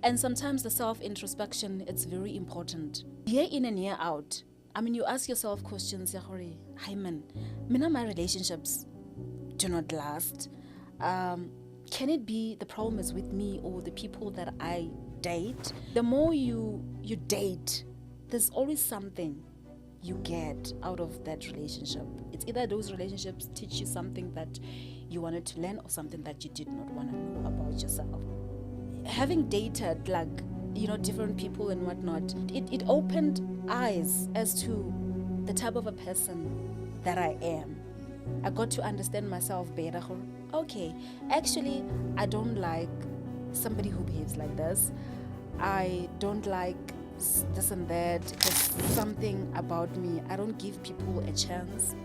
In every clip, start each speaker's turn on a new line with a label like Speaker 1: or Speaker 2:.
Speaker 1: And sometimes the self-introspection, it's very important. Year in and year out, I mean, you ask yourself questions, hi man, my relationships do not last. Can it be the problem is with me or the people that I date? The more you date, there's always something you get out of that relationship. It's either those relationships teach you something that you wanted to learn or something that you did not want to know about yourself. Having dated different people and whatnot, it opened eyes as to the type of a person that I am. I got to understand myself better. Okay, actually, I don't like somebody who behaves like this. I don't like this and that. There's something about me. I don't give people a chance.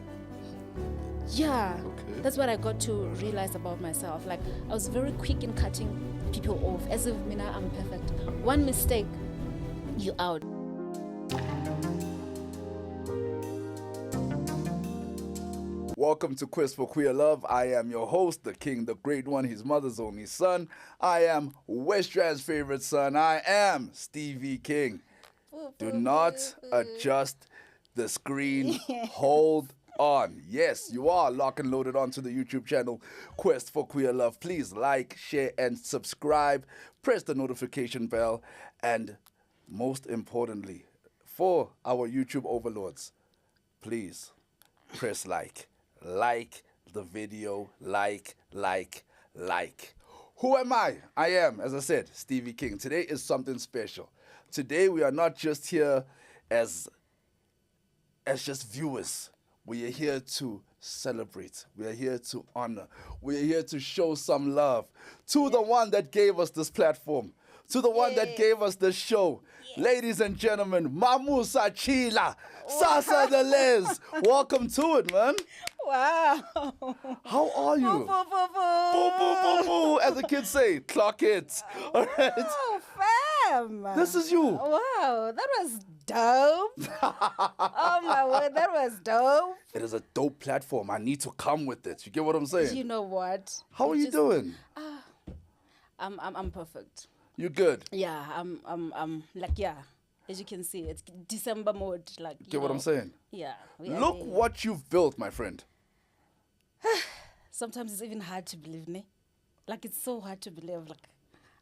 Speaker 1: Yeah, okay. That's what I got to realize about myself. Like, I was very quick in cutting people off, as if I'm perfect. One mistake, you out.
Speaker 2: Welcome to Quest4Queer Love. I am your host, the king, the great one, his mother's only son. I am West Rand's favorite son. I am Stevie King. Do not adjust the screen. Hold on. Yes, you are lock and loaded onto the YouTube channel Quest4Queer Love. Please like, share, and subscribe. Press the notification bell. And most importantly, for our YouTube overlords, please press like. Like the video, like. Who am I? I am, as I said, Stevie King. Today is something special. Today we are not just here as just viewers. We are here to celebrate. We are here to honor. We are here to show some love to the one that gave us this platform, to the one that gave us this show. Ladies and gentlemen, Mamusa Chila, Sasa Deles. Welcome to it, man.
Speaker 1: Wow.
Speaker 2: How are you?
Speaker 1: Boo, boo, boo,
Speaker 2: boo. As the kids say, clock it. All right.
Speaker 1: Oh, fam.
Speaker 2: This is you.
Speaker 1: Wow, that was dope. Oh, my word, that was dope.
Speaker 2: It is a dope platform. I need to come with it. You get what I'm saying?
Speaker 1: You know what?
Speaker 2: How are you doing?
Speaker 1: I'm perfect.
Speaker 2: You good?
Speaker 1: Yeah, I'm as you can see, it's December mode.
Speaker 2: Get what I'm saying?
Speaker 1: Yeah.
Speaker 2: Look what you've built, my friend.
Speaker 1: Sometimes it's even hard to believe, ne? It's so hard to believe.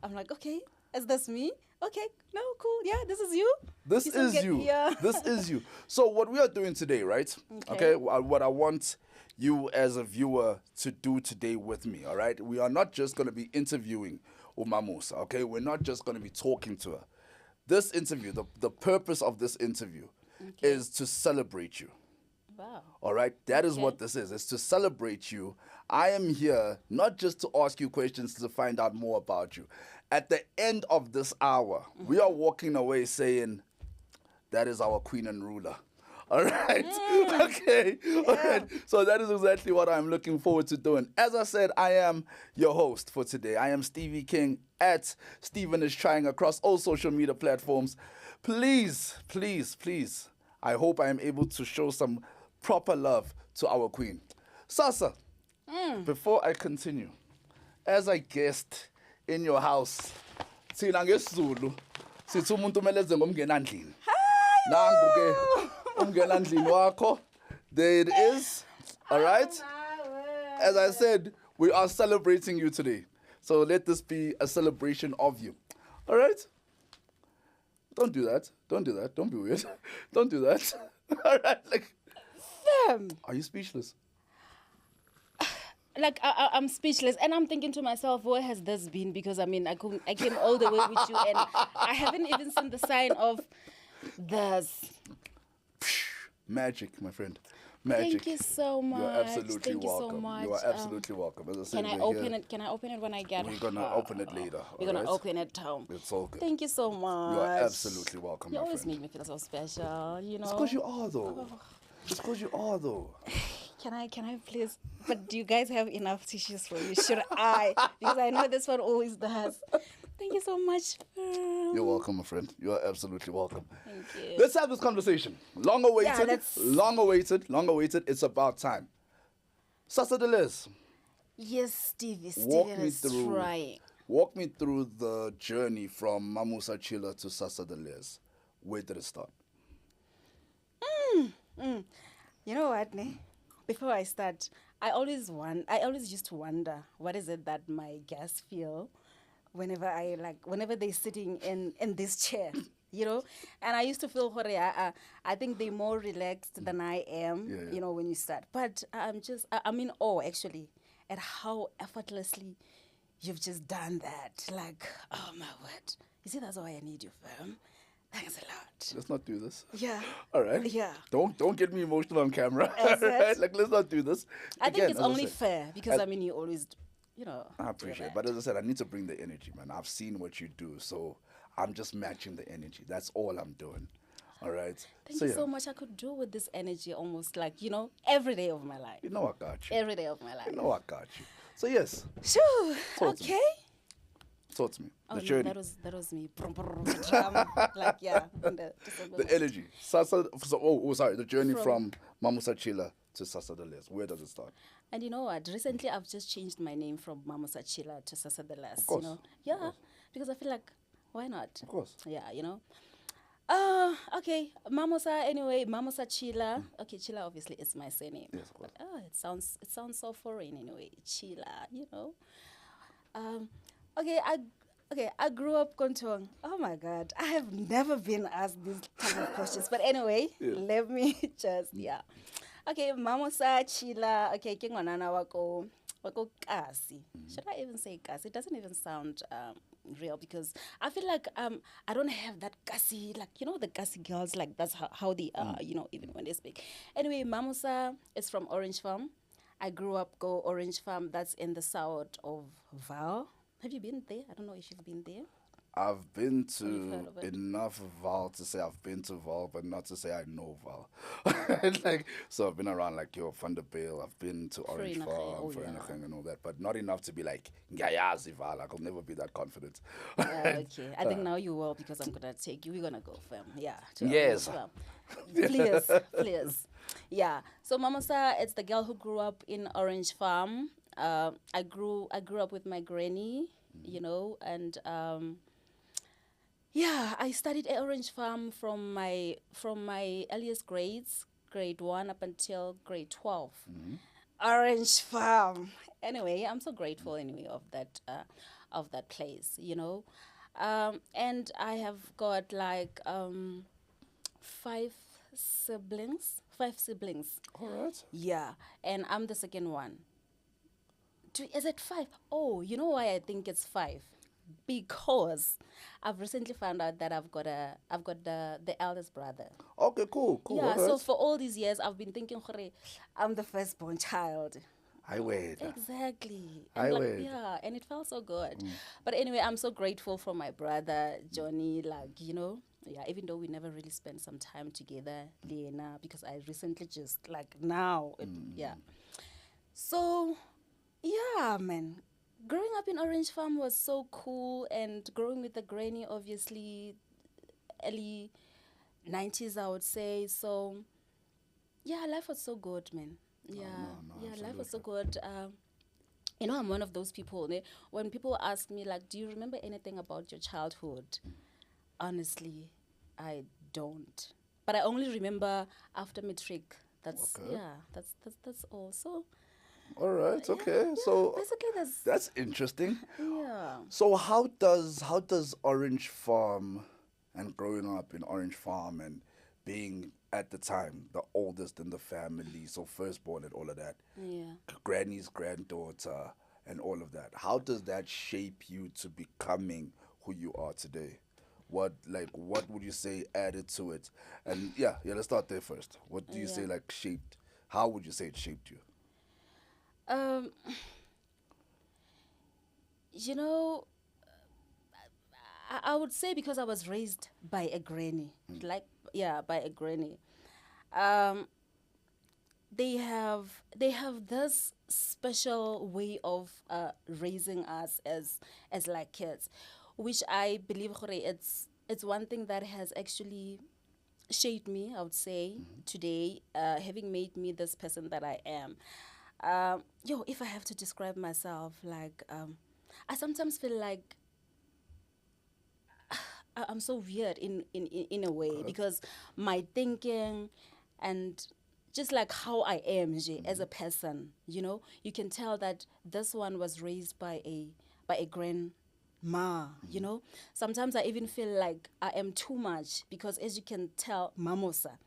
Speaker 1: I'm like, okay, is this me? Okay, no, cool. Yeah, this is you.
Speaker 2: This is you.
Speaker 1: Yeah.
Speaker 2: This is you. So what we are doing today, right? Okay. What I want you as a viewer to do today with me, all right? We are not just going to be interviewing Umamusa, okay? We're not just going to be talking to her. This interview, the purpose of this interview is to celebrate you.
Speaker 1: Wow.
Speaker 2: All right? That is what this is. It's to celebrate you. I am here not just to ask you questions to find out more about you. At the end of this hour, we are walking away saying, that is our queen and ruler. All right? Okay. Yeah. All right. So that is exactly what I'm looking forward to doing. As I said, I am your host for today. I am Stevie King at Steven is Trying across all social media platforms. Please, please, please, I hope I am able to show some proper love to our queen. Sasa, before I continue, as I guessed in your house, thina ngesizulu sithi umuntu kumele enze ngomngena endlini. Nangu ke umngena endlini wakho. There it is. All right? As I said, we are celebrating you today. So let this be a celebration of you. All right? Don't do that. Don't do that. Don't be weird. Don't do that. All right?
Speaker 1: Fam.
Speaker 2: Are you speechless?
Speaker 1: I'm speechless, and I'm thinking to myself, where has this been? Because I came all the way with you, and I haven't even seen the sign of this.
Speaker 2: Magic, my friend. Magic.
Speaker 1: Thank you so much.
Speaker 2: You're absolutely welcome.
Speaker 1: You so much.
Speaker 2: You are absolutely welcome. As I said,
Speaker 1: can I open it? Can I open it when I get
Speaker 2: home? We're gonna open it later.
Speaker 1: We're gonna open it home.
Speaker 2: It's all good.
Speaker 1: Thank you so much.
Speaker 2: You are absolutely welcome.
Speaker 1: You
Speaker 2: my
Speaker 1: always
Speaker 2: friend.
Speaker 1: make me feel so special. You know.
Speaker 2: It's because you are, though. It's because you are, though.
Speaker 1: Can I please? But do you guys have enough tissues for you? Should I? Because I know this one always does. Thank you so much.
Speaker 2: You're welcome, my friend. You are absolutely welcome.
Speaker 1: Thank you.
Speaker 2: Let's have this conversation. Long awaited.
Speaker 1: Yeah,
Speaker 2: long awaited. It's about time. Sasa Deles.
Speaker 1: Yes, Stevie.
Speaker 2: Walk
Speaker 1: Steven
Speaker 2: me
Speaker 1: is
Speaker 2: through
Speaker 1: trying.
Speaker 2: Walk me through the journey from Mamusa Chila to Sasa Deles. Where did it start?
Speaker 1: You know what, ne? Before I start, I always used to wonder what is it that my guests feel whenever they're sitting in this chair, you know? And I used to feel I think they're more relaxed than I am,
Speaker 2: Yeah, yeah.
Speaker 1: you know, when you start. But I'm in awe actually at how effortlessly you've just done that. Like, oh my word. You see, that's why I need you, fam. Thanks a lot.
Speaker 2: Let's not do this.
Speaker 1: Yeah.
Speaker 2: All right.
Speaker 1: Yeah.
Speaker 2: Don't get me emotional on camera.
Speaker 1: Is it?
Speaker 2: Right? Like, let's not do this.
Speaker 1: I think
Speaker 2: Again,
Speaker 1: it's
Speaker 2: as I
Speaker 1: only
Speaker 2: said,
Speaker 1: fair because I mean you always, you know.
Speaker 2: I
Speaker 1: do
Speaker 2: appreciate it.
Speaker 1: that.
Speaker 2: But as I said, I need to bring the energy, man. I've seen what you do, so I'm just matching the energy. That's all I'm doing. All right.
Speaker 1: Thank you so much. I could do with this energy almost like, you know, every day of my life.
Speaker 2: You know I got you.
Speaker 1: Every day of my life.
Speaker 2: You know I got you. So yes,
Speaker 1: Shoo.
Speaker 2: Talk to me.
Speaker 1: Okay.
Speaker 2: talk to me.
Speaker 1: Oh,
Speaker 2: The
Speaker 1: no,
Speaker 2: journey.
Speaker 1: that was me. Drama. Like yeah.
Speaker 2: The energy. Sorry. The journey from Mamusa Chila to Sasa Deles. Where does it start?
Speaker 1: And you know what? Recently, I've just changed my name from Mama Sachila to Sasa Deles.
Speaker 2: Of course.
Speaker 1: You know, yeah, because I feel like why not?
Speaker 2: Of course.
Speaker 1: Yeah, you know. Okay, Mamosa. Anyway, Mamosa Chila. Okay, Chila obviously is my surname.
Speaker 2: Yes, of course.
Speaker 1: But, it sounds so foreign anyway. Chila, you know. Okay, I grew up Kontong. Oh my God, I have never been asked these type of questions. But anyway, let me just Okay, Mamosa Chila. Okay, ke ngwanana wako kasi. Should I even say kasi? It doesn't even sound real because I feel like I don't have that kasi, like you know the kasi girls, like that's how they are, you know, even when they speak. Anyway, Mamosa is from Orange Farm. I grew up go Orange Farm. That's in the south of Val. Have you been there? I don't know if you've been there.
Speaker 2: I've been
Speaker 1: you've heard
Speaker 2: to
Speaker 1: of it.
Speaker 2: enough Val to say I've been to Val, but not to say I know Val. Like, so I've been around like Vanderbilt. I've been to Orange
Speaker 1: Vereniging,
Speaker 2: Farm,
Speaker 1: oh, yeah.
Speaker 2: Vereniging and all that, but not enough to be like Ngayazi Val. Like, I'll never be that confident.
Speaker 1: Okay, I think now you will because I'm gonna take you. We're gonna go, fam. Yeah. to
Speaker 2: Yes.
Speaker 1: Orange Farm. Please. Yeah. So Mamosa, it's the girl who grew up in Orange Farm. I grew up with my granny, you know, and yeah, I studied at Orange Farm from my earliest grades, grade 1 up until grade 12. Orange Farm. Anyway, I'm so grateful anyway of that place, you know. And I have got like 5 siblings. 5 siblings.
Speaker 2: All right.
Speaker 1: Yeah, and I'm the second one. Is it 5? Oh, you know why I think it's 5? Because I've recently found out that I've got the eldest brother.
Speaker 2: Okay, cool.
Speaker 1: Yeah,
Speaker 2: all
Speaker 1: so
Speaker 2: right.
Speaker 1: for all these years I've been thinking, "Hore, I'm the firstborn child."
Speaker 2: I wait.
Speaker 1: Exactly.
Speaker 2: I
Speaker 1: And
Speaker 2: wait.
Speaker 1: yeah, and it felt so good. But anyway, I'm so grateful for my brother Johnny. Like you know, yeah. Even though we never really spent some time together, Lena, because I recently just like now, yeah. So, yeah, man. Growing up in Orange Farm was so cool, and growing with the granny, obviously, early 90s, I would say. So, yeah, life was so good, man. Yeah, life was so good. You know, I'm one of those people. When people ask me, like, do you remember anything about your childhood? Honestly, I don't. But I only remember after matric. That's
Speaker 2: Okay.
Speaker 1: that's all. So
Speaker 2: All right. Okay.
Speaker 1: yeah,
Speaker 2: So
Speaker 1: basically
Speaker 2: that's interesting.
Speaker 1: yeah.
Speaker 2: So how does Orange Farm and growing up in Orange Farm and being at the time the oldest in the family, so firstborn and all of that,
Speaker 1: Yeah.
Speaker 2: granny's granddaughter and all of that, how does that shape you to becoming who you are today? What would you say added to it? And yeah, let's start there first. What do you say
Speaker 1: Yeah.
Speaker 2: like shaped? How would you say it shaped you?
Speaker 1: Um, you know, I would say because I was raised by a granny, like yeah, by a granny. Um, they have this special way of raising us as like kids, which I believe gore, it's one thing that has actually shaped me. I would say today, having made me this person that I am. If I have to describe myself, like I sometimes feel like I'm so weird in a way because my thinking and just like how I am as a person, you know, you can tell that this one was raised by a grandma, you know. Sometimes I even feel like I am too much because, as you can tell, mamosa,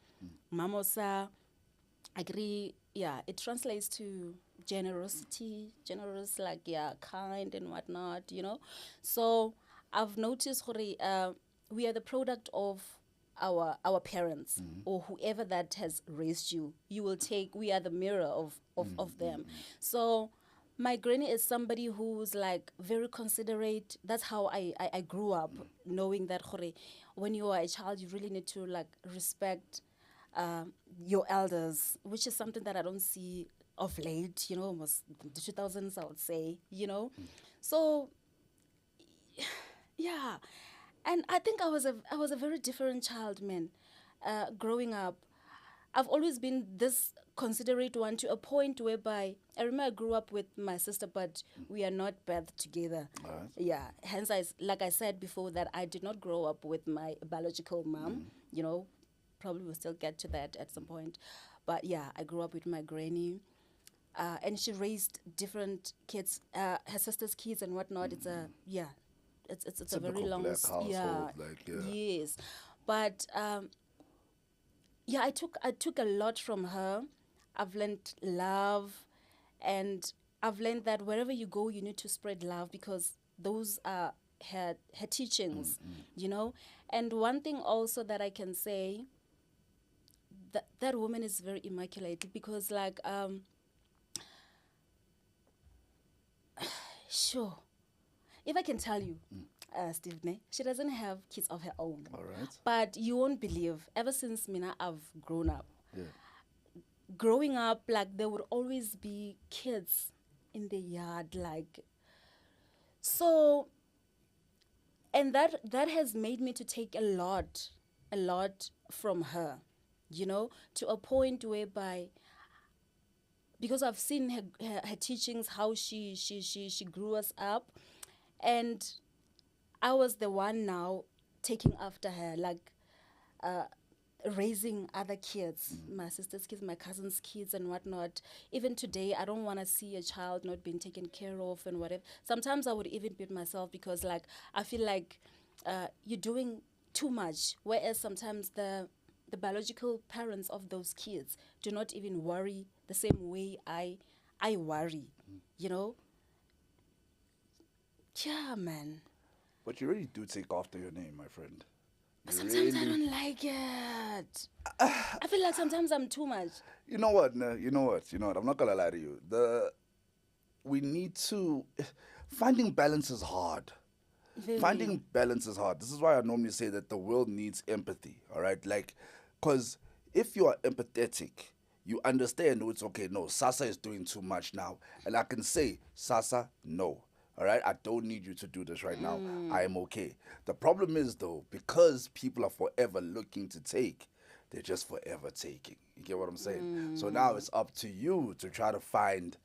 Speaker 1: I agree, yeah, it translates to generosity, generous, like, yeah, kind and whatnot, you know. So I've noticed we are the product of our parents or whoever that has raised you. You will take, we are the mirror of them. So my granny is somebody who's like very considerate. That's how I grew up, knowing that when you are a child, you really need to like respect your elders, which is something that I don't see of late, you know, almost the 2000s, I would say, you know. So, yeah. And I think I was a very different child, man, growing up. I've always been this considerate one to a point whereby I remember I grew up with my sister, but we are not birthed together.
Speaker 2: Alright.
Speaker 1: Yeah. Hence, like I said before, that I did not grow up with my biological mom. You know, probably we'll still get to that at some point. But yeah, I grew up with my granny. And she raised different kids, her sister's kids and whatnot. It's a, yeah, it's a very
Speaker 2: Typical
Speaker 1: long,
Speaker 2: black
Speaker 1: yeah,
Speaker 2: household, like, yeah.
Speaker 1: yes. But yeah, I took a lot from her. I've learned love, and I've learned that wherever you go, you need to spread love because those are her teachings, you know. And one thing also that I can say, that woman is very immaculate because like sure, if I can tell you, Steve, she doesn't have kids of her own.
Speaker 2: All right.
Speaker 1: But you won't believe, ever since Mina I've grown up,
Speaker 2: Yeah.
Speaker 1: growing up, like there would always be kids in the yard, like, so, and that has made me to take a lot from her, you know, to a point whereby, because I've seen her teachings, how she grew us up, and I was the one now taking after her, like raising other kids, my sister's kids, my cousin's kids, and whatnot. Even today, I don't want to see a child not being taken care of and whatever. Sometimes I would even beat myself because, like, I feel like you're doing too much. Whereas sometimes the biological parents of those kids do not even worry the same way I worry. You know? Yeah, man.
Speaker 2: But you really do take after your name, my friend. You
Speaker 1: Sometimes I
Speaker 2: really.
Speaker 1: don't like it. I feel like sometimes I'm too much.
Speaker 2: You know what? No, you know what? You know what? I'm not gonna lie to you. We need to. Finding balance is hard.
Speaker 1: Very.
Speaker 2: Finding balance is hard. This is why I normally say that the world needs empathy. All right, like, because if you are empathetic, you understand. Oh, it's okay. No, Sasa is doing too much now, and I can say, Sasa, no. All right, I don't need you to do this right now. I am okay. The problem is though, because people are forever looking to take, they're just forever taking. You get what I'm saying? So now it's up to you to try to find,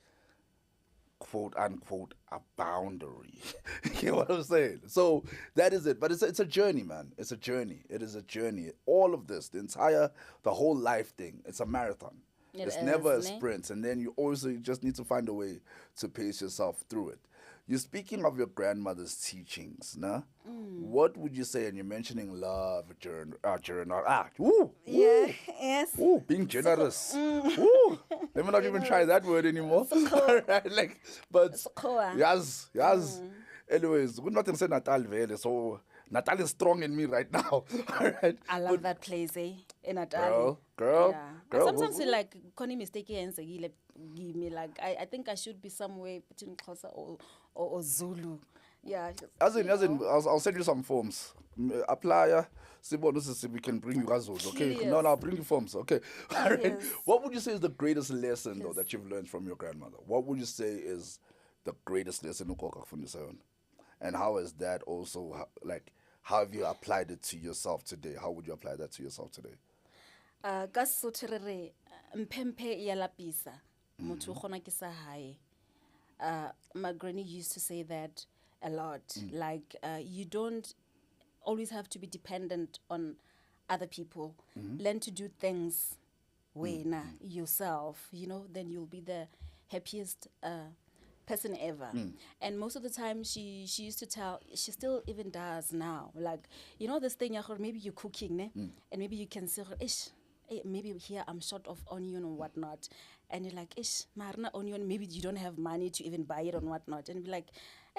Speaker 2: quote unquote, a boundary. You get what I'm saying? So that is it. But it's a journey, man. It's a journey. It is a journey. All of this, the whole life thing, it's a marathon. It's never a sprint. And then you just need to find a way to pace yourself through it. You're speaking of your grandmother's teachings, nah? What would you say? And you're mentioning love,
Speaker 1: Yes.
Speaker 2: being generous. Ooh, let me not even try that word anymore. Right, like, but yes. Anyways, we're not in say Natal Vele, so Natal is strong in me right now. All right.
Speaker 1: I love that place, in Natal.
Speaker 2: Girl.
Speaker 1: I sometimes feel like Connie mistake and give me like I think I should be somewhere between Xhosa or Zulu. Yeah.
Speaker 2: As in, I'll send you some forms. Apply, see what this is, we can bring you guys, okay?
Speaker 1: Yes.
Speaker 2: No, I'll bring you forms, okay? All right.
Speaker 1: Yes.
Speaker 2: What would you say is the greatest lesson, though, that you've learned from your grandmother? What would you say is the greatest lesson you got from your And how is that also, like, how have you applied it to yourself today? How would you apply that to yourself today?
Speaker 1: Ka Sesotho re re mpempe e a lapisa motho o kgona ke sa hae. My granny used to say that a lot. Like, you don't always have to be dependent on other people. Learn to do things yourself, then you'll be the happiest person ever. And most of the time she used to tell, she still even does now, like, this thing, maybe you're cooking, ne? And maybe you can say, ish, maybe here I'm short of onion or whatnot, and you're like, ish, marna onion, maybe you don't have money to even buy it or whatnot, and be like,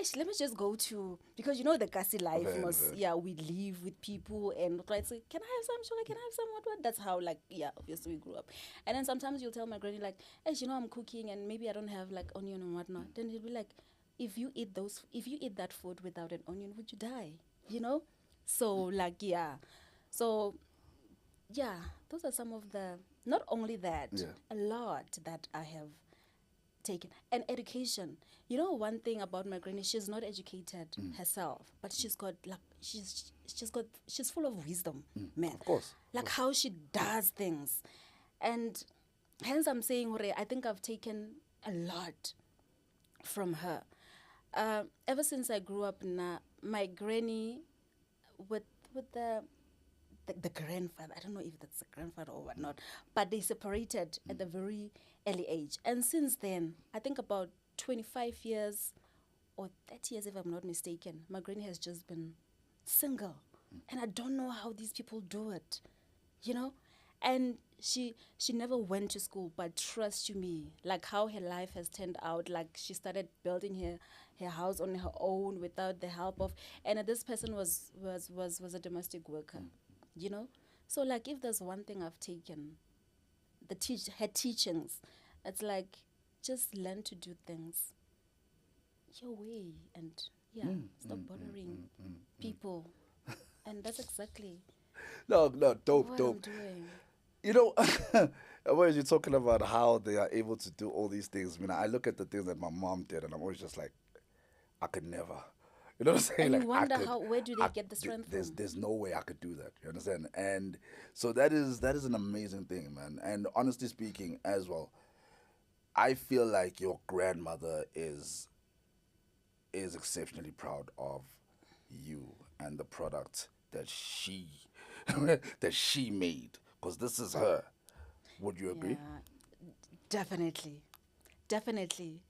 Speaker 1: ish, let me just go to, because the Kasi life
Speaker 2: Okay,
Speaker 1: must,
Speaker 2: okay.
Speaker 1: we live with people, and like, say, can I have some sugar, can I have some what, that's how, like, obviously we grew up. And then sometimes you'll tell my granny, like, ish, I'm cooking and maybe I don't have like onion and whatnot, then he'll be like, if you eat that food without an onion, would you die? So like, so those are some of the, not only that, a lot that I have taken. And education, one thing about my granny, she's not educated herself, but she's got like, she's full of wisdom, man.
Speaker 2: Of course.
Speaker 1: Like how she does things. And hence I'm saying, Hore, I think I've taken a lot from her. Ever since I grew up, my granny with the grandfather, I don't know if that's a grandfather or whatnot, but they separated at a very early age. And since then, I think about 25 years or 30 years, if I'm not mistaken, my granny has just been single. And I don't know how these people do it, And she never went to school, but trust you me, like how her life has turned out, like she started building her house on her own without the help of, and this person was a domestic worker, So like, if there's one thing I've taken, her teachings, it's like, just learn to do things your way and stop bothering people. And that's exactly
Speaker 2: No, dope.
Speaker 1: what I'm doing.
Speaker 2: When you're talking about how they are able to do all these things, I look at the things that my mom did, and I'm always just like, I could never. You know what I'm saying?
Speaker 1: And
Speaker 2: Like,
Speaker 1: you wonder where do they get the strength from?
Speaker 2: There's no way I could do that. You understand? And so that is an amazing thing, man. And honestly speaking, as well, I feel like your grandmother is exceptionally proud of you and the product that she that she made, because this is her. Would you agree?
Speaker 1: Definitely.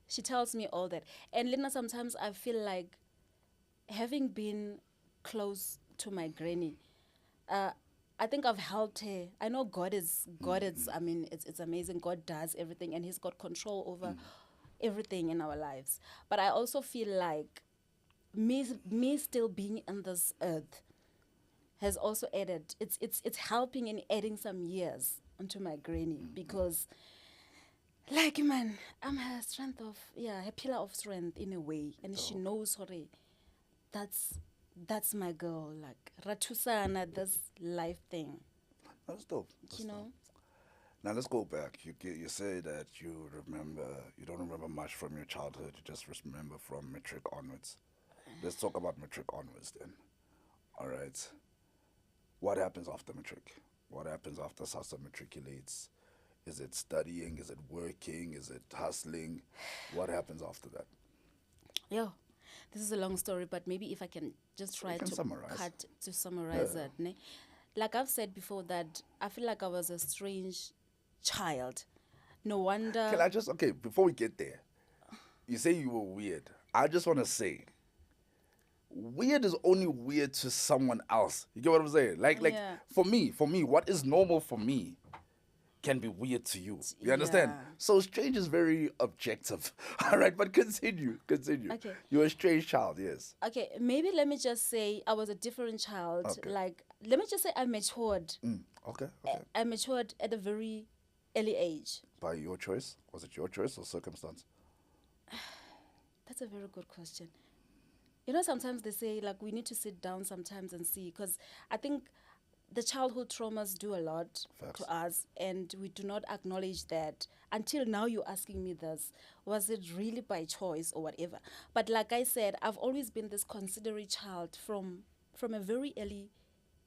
Speaker 1: She tells me all that. And Lena, sometimes I feel like, having been close to my granny, I think I've helped her. I know God is, I mean, it's amazing. God does everything, and He's got control over everything in our lives. But I also feel like me still being on this earth has also added, it's helping in adding some years onto my granny, because, like, man, I'm her strength of, her pillar of strength in a way, and she knows, sorry, that's my girl, like Ratusana, this life thing.
Speaker 2: That's dope. Now let's go back. You say that you don't remember much from your childhood. You just remember from matric onwards. Let's talk about matric onwards then. All right. What happens after matric? What happens after Sasa matriculates? Is it studying? Is it working? Is it hustling? What happens after that?
Speaker 1: This is a long story, but maybe if I can just try to summarize it. Ne? Like I've said before, that I feel like I was a strange child. No wonder.
Speaker 2: Can I just, before we get there, you say you were weird. I just want to say, weird is only weird to someone else. You get what I'm saying? Like for me, what is normal for me can be weird to you. You understand? So strange is very objective. All right, but continue. Okay. You're a strange child, yes.
Speaker 1: Okay, maybe let me just say I was a different child.
Speaker 2: Okay.
Speaker 1: Like, let me just say I matured.
Speaker 2: Okay.
Speaker 1: I matured at a very early age.
Speaker 2: By your choice? Was it your choice or circumstance?
Speaker 1: That's a very good question. Sometimes they say, like, we need to sit down sometimes and see, because I think the childhood traumas do a lot to us, and we do not acknowledge that until now. You're asking me this, was it really by choice or whatever? But like I said, I've always been this considerate child from a very early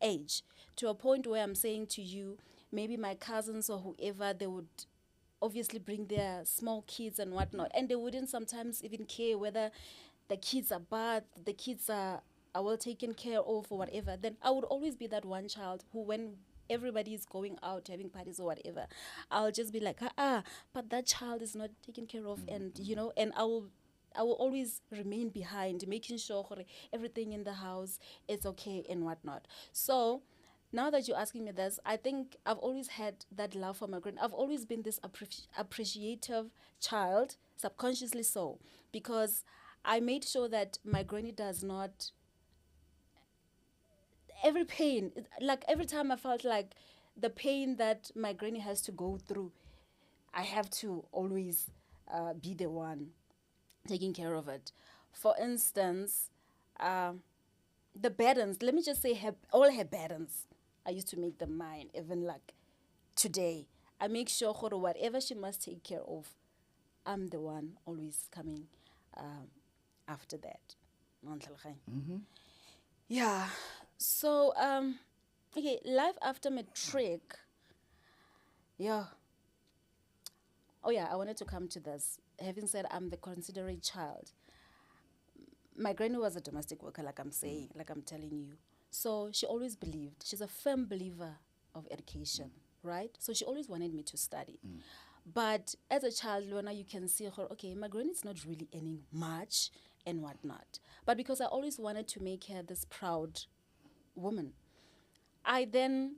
Speaker 1: age, to a point where I'm saying to you, maybe my cousins or whoever, they would obviously bring their small kids and whatnot, and they wouldn't sometimes even care whether the kids are bathed, the kids are well taken care of or whatever, then I would always be that one child who, when everybody is going out having parties or whatever, I'll just be like, but that child is not taken care of, and and I will always remain behind, making sure everything in the house is okay and whatnot. So now that you're asking me this, I think I've always had that love for my granny. I've always been this appreciative child, subconsciously so, because I made sure that my granny does not, every pain, like every time I felt like the pain that my granny has to go through, I have to always be the one taking care of it. For instance, the burdens, let me just say, all her burdens, I used to make them mine. Even like today, I make sure whatever she must take care of, I'm the one always coming after that. Yeah. So, okay, life after matric. Yeah. Oh, yeah, I wanted to come to this. Having said I'm the considerate child, my granny was a domestic worker, like I'm saying, like I'm telling you. So she always believed, she's a firm believer of education, right? So she always wanted me to study. But as a child, Lona, you can see her, okay, my granny's not really earning much and whatnot. But because I always wanted to make her this proud woman, I then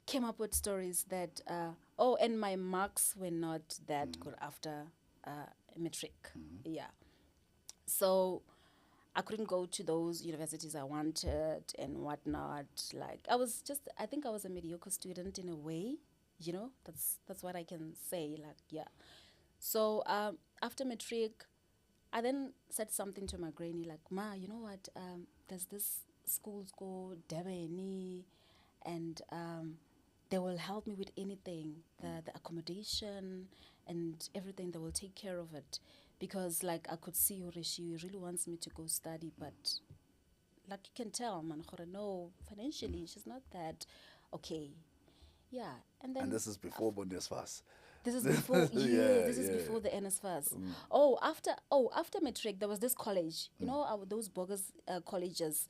Speaker 1: came up with stories that, and my marks were not that good after matric. Yeah. So I couldn't go to those universities I wanted and whatnot. Like I think I was a mediocre student in a way, that's what I can say. Like, yeah. So after matric, I then said something to my granny, like, Ma, you know what? There's this school's called Debeni, and they will help me with anything, the accommodation and everything. They will take care of it, because like I could see her, she really wants me to go study, but like you can tell, man, no, financially she's not that okay. Yeah, and then
Speaker 2: this is before Bundesfass.
Speaker 1: this is before, this is before the NSFAS. After matric, there was this college, those bogus colleges.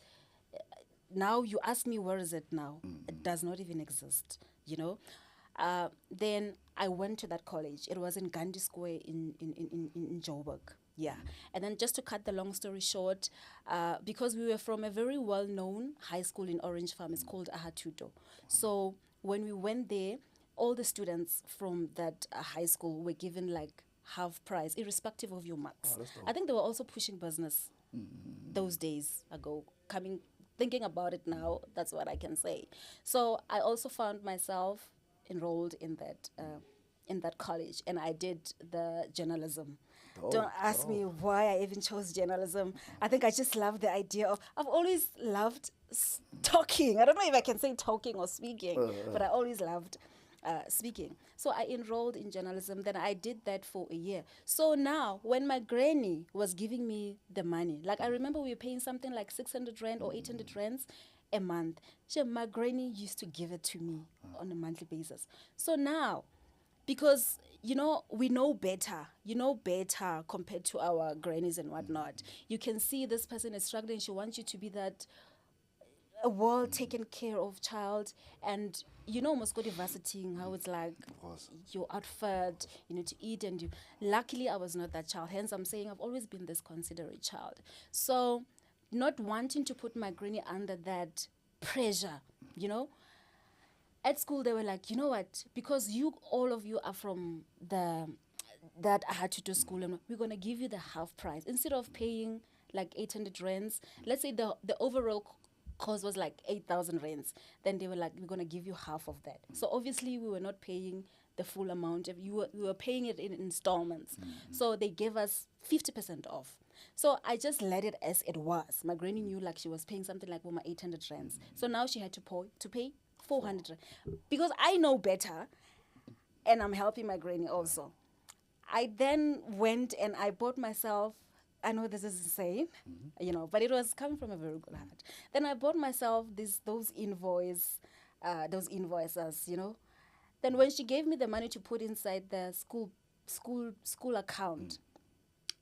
Speaker 1: Now you ask me, where is it now? It does not even exist. Then I went to that college. It was in Gandhi Square in Joburg. Yeah. And then just to cut the long story short, because we were from a very well-known high school in Orange Farm, it's called Ahatuto. So when we went there, all the students from that high school were given like half price, irrespective of your marks. I think they were also pushing business those days ago. Thinking about it now, that's what I can say. So I also found myself enrolled in that college, and I did the journalism. Don't ask me why I even chose journalism. I think I just love the idea of, I've always loved talking. I don't know if I can say talking or speaking, but I always loved speaking. So I enrolled in journalism. Then I did that for a year. So now, when my granny was giving me the money, like I remember we were paying something like 600 rand or 800 rands a month. My granny used to give it to me on a monthly basis. So now, because we know better compared to our grannies and whatnot. You can see this person is struggling. She wants you to be that a well taken care of child, and almost go to varsity, how it's like you're outfed, you need to eat, and you. Luckily, I was not that child. Hence, I'm saying I've always been this considerate child. So, not wanting to put my granny under that pressure, At school, they were like, you know what? Because all of you are from that I had to do school, and we're gonna give you the half price instead of paying like 800 rands. Let's say the overall cost was like 8,000 rands. Then they were like, we're gonna give you half of that. So obviously, we were not paying the full amount. We were paying it in installments. So they gave us 50% off. So I just let it as it was. My granny knew like she was paying something like 800 rands. So now she had to pay 400 rand. Because I know better, and I'm helping my granny also. I then went and I bought myself, I know this is insane, but it was coming from a very good heart. Then I bought myself those invoices, Then when she gave me the money to put inside the school account,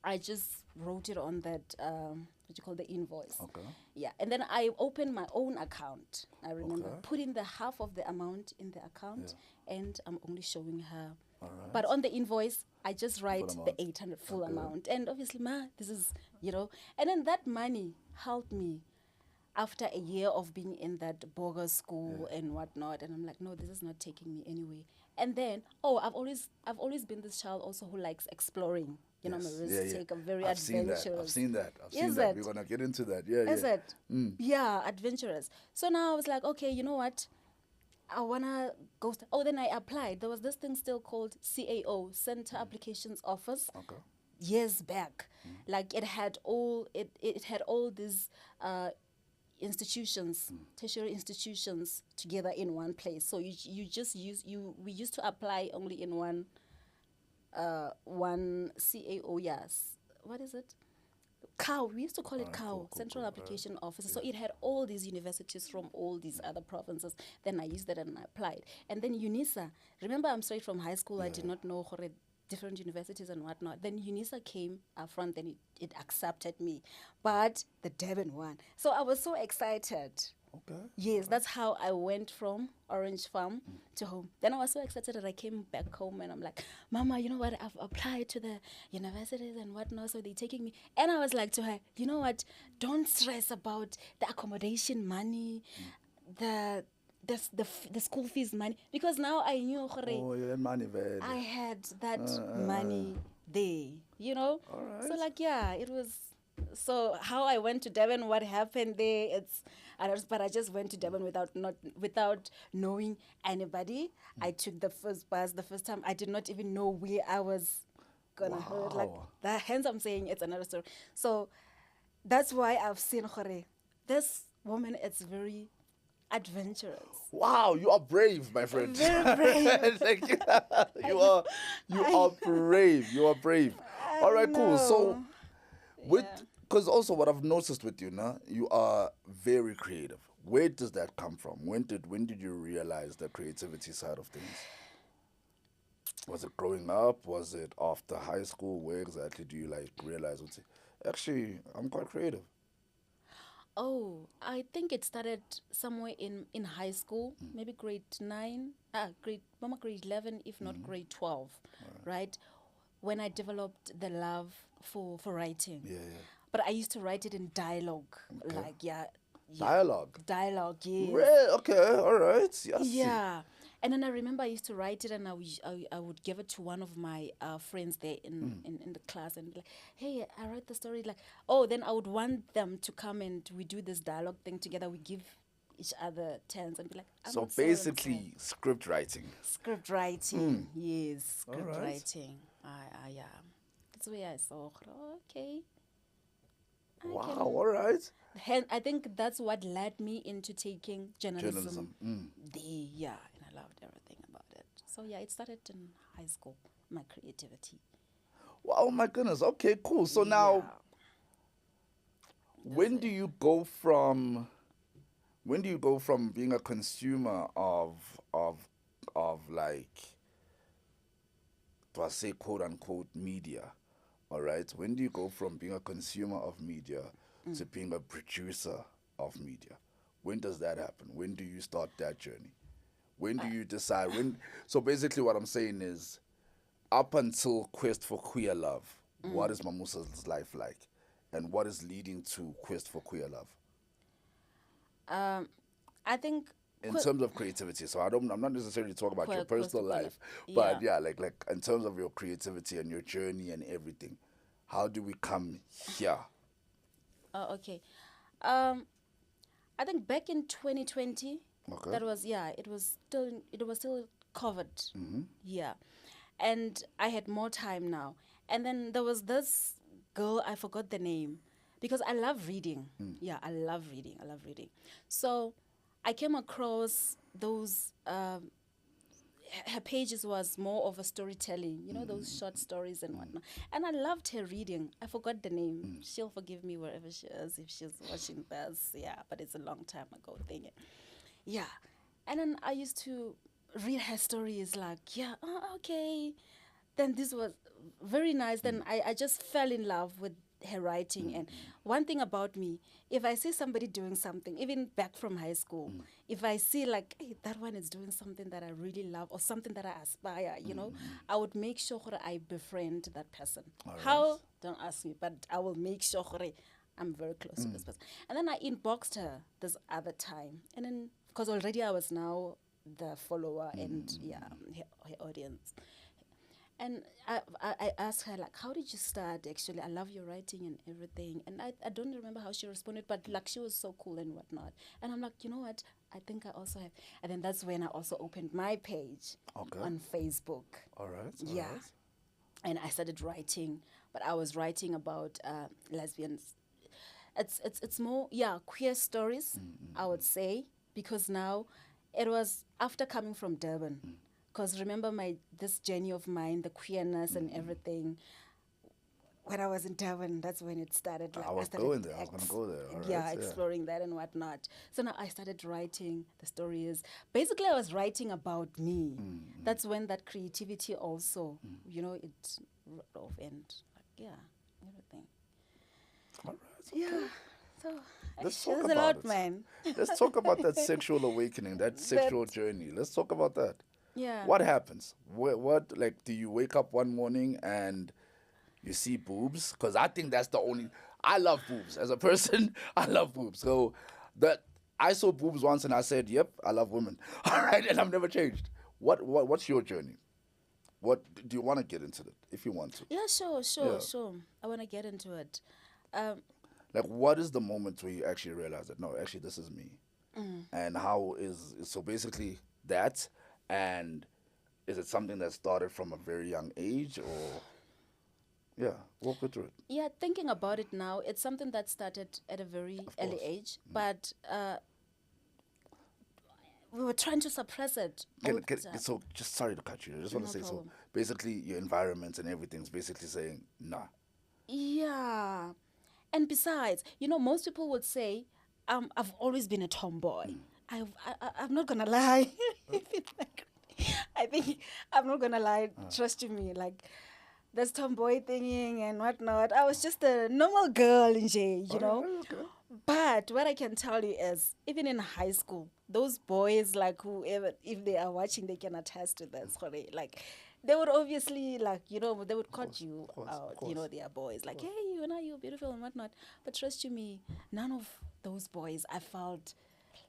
Speaker 1: I just wrote it on that, what you call the invoice.
Speaker 2: Okay.
Speaker 1: Yeah, and then I opened my own account. I remember
Speaker 2: Okay.
Speaker 1: putting the half of the amount in the account, and I'm only showing her.
Speaker 2: All right.
Speaker 1: But on the invoice, I just write the
Speaker 2: amount.
Speaker 1: 800 full amount. And obviously, this is, and then that money helped me after a year of being in that bogus school and whatnot. And I'm like, no, this is not taking me anywhere. And then, I've always been this child also who likes exploring. I'm a risk taker, very adventurous.
Speaker 2: I've seen that.
Speaker 1: Is
Speaker 2: We're
Speaker 1: it?
Speaker 2: gonna get into that. Yeah,
Speaker 1: Is
Speaker 2: yeah.
Speaker 1: it? Yeah, adventurous. So now I was like, okay, you know what? I wanna go. Then I applied. There was this thing still called CAO, Center Applications Office.
Speaker 2: Okay.
Speaker 1: Years back, like it had all these institutions, tertiary institutions together in one place. So we used to apply only in one CAO. Yes, what is it? COW. We used to call it COW, Central Application Office. So it had all these universities from all these other provinces. Then I used that and I applied. And then UNISA. Remember, I'm straight from high school. I did not know different universities and whatnot. Then UNISA came up front. Then it accepted me, but the Durban one. So I was so excited.
Speaker 2: Okay.
Speaker 1: Yes, that's how I went from Orange Farm to home. Then I was so excited that I came back home and I'm like, Mama, you know what? I've applied to the universities and whatnot, so they're taking me. And I was like to her, you know what? Don't stress about the accommodation money, the school fees money, because now I knew
Speaker 2: you had money, man.
Speaker 1: I had that money there,
Speaker 2: All right.
Speaker 1: So like, yeah, it was. So how I went to Durban, what happened there, but I just went to Durban without knowing anybody. I took the first bus. The first time I did not even know where I was gonna hurt. Like that. Hence, I'm saying it's another story. So that's why I've seen this woman. It's very adventurous.
Speaker 2: Wow, you are brave, my friend.
Speaker 1: Very brave.
Speaker 2: You are brave. You are brave. All right, cool. So, because also what I've noticed with you now, you are very creative. Where does that come from? When did you realize the creativity side of things? Was it growing up? Was it after high school? Where exactly do you realize? Actually, I'm quite creative.
Speaker 1: I think it started somewhere in high school, maybe grade 11, if not grade 12, right? When I developed the love for writing.
Speaker 2: Yeah.
Speaker 1: But I used to write it in dialogue,
Speaker 2: Dialogue?
Speaker 1: Dialogue, yes.
Speaker 2: Okay, all right. Yes.
Speaker 1: Yeah. And then I remember I used to write it and I would give it to one of my friends there in the class and be like, hey, I wrote the story. Then I would want them to come and we do this dialogue thing together. We give each other turns and be like,
Speaker 2: so basically script writing.
Speaker 1: Script writing, yes. Script
Speaker 2: right.
Speaker 1: writing. Yeah. That's where I saw, okay.
Speaker 2: Wow, all right.
Speaker 1: I think that's what led me into taking journalism. Yeah, and I loved everything about it. So yeah, it started in high school, my creativity.
Speaker 2: Wow, my goodness. Okay, cool. So now, when do you go from being a consumer of do I say quote unquote media? All right. When do you go from being a consumer of media to being a producer of media? When does that happen? When do you start that journey? When do you decide? So basically what I'm saying is, up until Quest4Queer Love, what is Mamusa's life like? And what is leading to Quest4Queer Love?
Speaker 1: I think
Speaker 2: in terms of creativity, so I'm not necessarily talking about your personal life, but like in terms of your creativity and your journey and everything, how do we come here?
Speaker 1: Okay. I think back in 2020, that was it was still COVID. Yeah. And I had more time now. And then there was this girl, I forgot the name, because I love reading. Yeah, I love reading. So I came across those, her pages was more of a storytelling, those short stories and whatnot. And I loved her reading. I forgot the name. She'll forgive me wherever she is if she's watching this. Yeah, but it's a long time ago thing. Yeah. And then I used to read her stories like, okay. then this was very nice. Then I just fell in love with her writing. And one thing about me, if I see somebody doing something, even back from high school, if I see like, hey, that one is doing something that I really love or something that I aspire, you know, I would make sure that I befriend that person. How? Don't ask me, but I will make sure that I'm very close to this person. And then I inboxed her this other time. And then, because already I was now the follower and her audience. And I asked her, like, how did you start, actually? I love your writing and everything. And I don't remember how she responded, but, like, she was so cool and whatnot. And I'm like, you know what? I think I also have. And then that's when I also opened my page on Facebook.
Speaker 2: All right.
Speaker 1: Yeah. And I started writing, but I was writing about lesbians. It's more, queer stories, I would say, because now it was after coming from Durban. Because remember this journey of mine, the queerness and everything. When I was in Durban, that's when it started. Like,
Speaker 2: I was going there. I was going to go there. All right,
Speaker 1: exploring that and whatnot. So now I started writing the stories. Basically, I was writing about me. That's when that creativity also, you know, it rolled off and everything.
Speaker 2: All right. Okay.
Speaker 1: Yeah. So
Speaker 2: Let's talk
Speaker 1: there's
Speaker 2: about
Speaker 1: a lot,
Speaker 2: it.
Speaker 1: man.
Speaker 2: Let's talk about that sexual awakening, that sexual journey. Let's talk about that.
Speaker 1: Yeah.
Speaker 2: What happens? What like, do you wake up one morning and you see boobs? Because I think that's the only. I love boobs as a person. I love boobs. So that I saw boobs once and I said, "Yep, I love women." All right, and I've never changed. What's your journey? What do you want to get into it? If you want to.
Speaker 1: Yeah, sure. I want to get into it.
Speaker 2: Like, what is the moment where you actually realize that no, actually this is me, and how is so basically that, and is it something that started from a very young age or? Yeah, walk me through it.
Speaker 1: Yeah, thinking about it now, it's something that started at a very early age, but we were trying to suppress it.
Speaker 2: So, just sorry to cut you. I just want to say
Speaker 1: problem.
Speaker 2: so. Basically, your environment and everything's basically saying nah.
Speaker 1: Yeah. And besides, you know, most people would say, I've always been a tomboy. I'm not going to lie. I think I'm not going to lie. Trust you me. Like, this tomboy thing and whatnot. I was just a normal girl in J, you know.
Speaker 2: Okay.
Speaker 1: But what I can tell you is, even in high school, those boys, like, whoever, if they are watching, they can attest to this. Like, they would obviously, like, you know, they would cut you out. You know, they are boys. Like, hey, you're beautiful and whatnot. But trust you me, none of those boys, I felt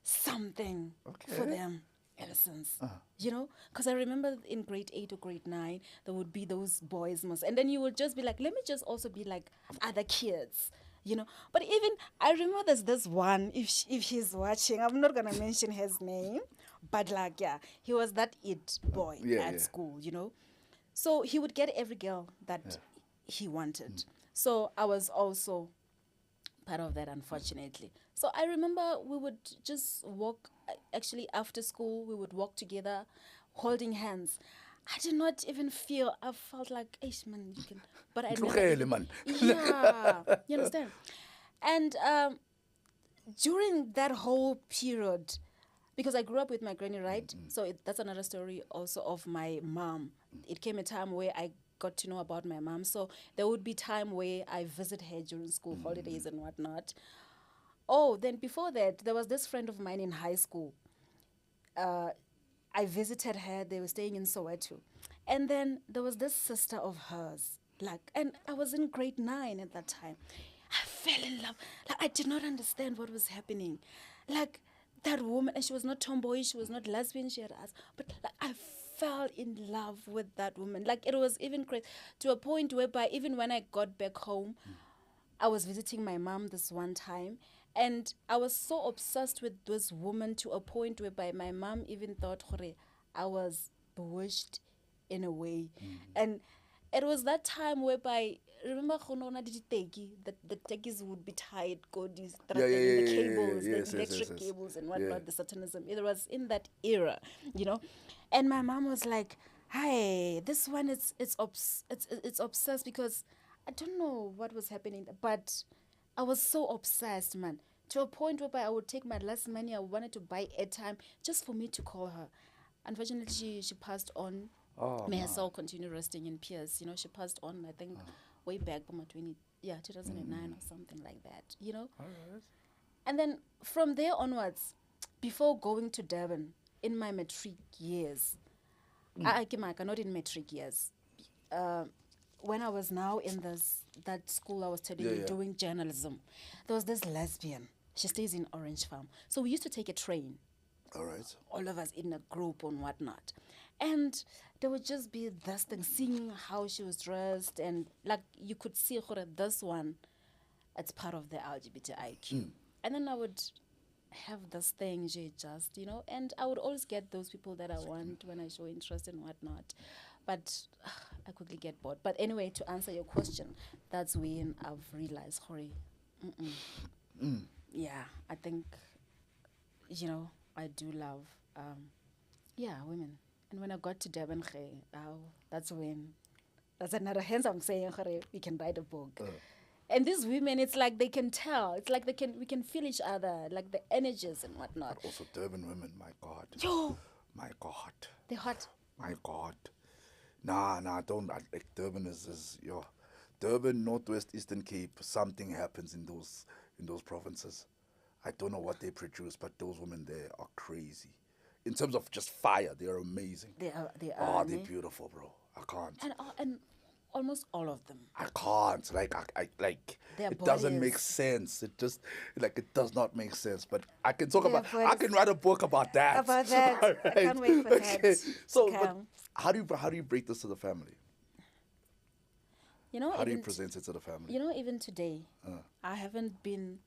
Speaker 1: something for them ever since. You know, because I remember in grade 8 or grade 9, there would be those boys, and then you would just be like, let me just also be like other kids. You know, but even I remember there's this one. If he's watching, I'm not gonna mention his name, but like, yeah, he was that it boy at school. You know, so he would get every girl that he wanted. So I was also part of that, unfortunately. So I remember we would just walk. Actually, after school, we would walk together, holding hands. I did not even feel. I felt like, "Eish, man, you can." But I never.
Speaker 2: Man.
Speaker 1: Yeah, you understand. And during that whole period, because I grew up with my granny, right? So that's another story also of my mom. It came a time where I got to know about my mom. So there would be time where I visit her during school holidays and whatnot. Oh, then before that, there was this friend of mine in high school. I visited her. They were staying in Soweto. And then there was this sister of hers. Like, and I was in grade 9 at that time. I fell in love. Like, I did not understand what was happening. Like, that woman, and she was not tomboyish, she was not lesbian, she had asked. But like, I fell in love with that woman. Like, it was even crazy to a point whereby even when I got back home, I was visiting my mom this one time. And I was so obsessed with this woman to a point whereby my mom even thought I was bewitched in a way. And it was that time whereby, remember the techies would be tied, the cables, the electric cables and whatnot, the satanism. It was in that era, you know. And my mom was like, "Hi, this one it's obsessed," because I don't know what was happening, but I was so obsessed, man, to a point whereby I would take my last money I wanted to buy airtime just for me to call her. Unfortunately, she passed on
Speaker 2: Oh,
Speaker 1: May her
Speaker 2: man.
Speaker 1: soul continue resting in peace. You know, she passed on, I think, way back, 2009 or something like that, you know?
Speaker 2: All right.
Speaker 1: And then from there onwards, before going to Durban, in my matric years, not in matric years, uh, when I was now in that school I was telling you,
Speaker 2: Yeah.
Speaker 1: doing journalism, there was this lesbian. She stays in Orange Farm. So we used to take a train,
Speaker 2: All right.
Speaker 1: all of us in a group and whatnot. And there would just be this thing, seeing how she was dressed, and like you could see her, this one, it's part of the LGBTIQ. And then I would have this thing, just, you know, and I would always get those people that I want when I show interest and whatnot. But I quickly get bored. But anyway, to answer your question, that's when I've realized, Hori, yeah, I think, you know, I do love, women. And when I got to Durban, that's another, hence I'm saying, we can write a book. And these women, it's like they can tell. It's like we can feel each other, like the energies and whatnot.
Speaker 2: But also Durban women, my God.
Speaker 1: Yo,
Speaker 2: My God.
Speaker 1: they're hot.
Speaker 2: My God. Nah, don't. Like Durban is yo. Durban, Northwest, Eastern Cape, something happens in those provinces. I don't know what they produce, but those women there are crazy. In terms of just fire, they are amazing.
Speaker 1: They are.
Speaker 2: Oh, they're beautiful, bro. I can't.
Speaker 1: And almost all of them.
Speaker 2: I can't. Like I like.
Speaker 1: Their
Speaker 2: It doesn't
Speaker 1: bodies.
Speaker 2: make sense. It just it does not make sense. But I can talk
Speaker 1: Their
Speaker 2: about. I
Speaker 1: bodies.
Speaker 2: can write a book about that.
Speaker 1: About that. I can't wait for that to
Speaker 2: So, but
Speaker 1: come.
Speaker 2: how do you break this to the family?
Speaker 1: You know,
Speaker 2: How do you
Speaker 1: even
Speaker 2: present it to the family?
Speaker 1: you know, even today, I haven't been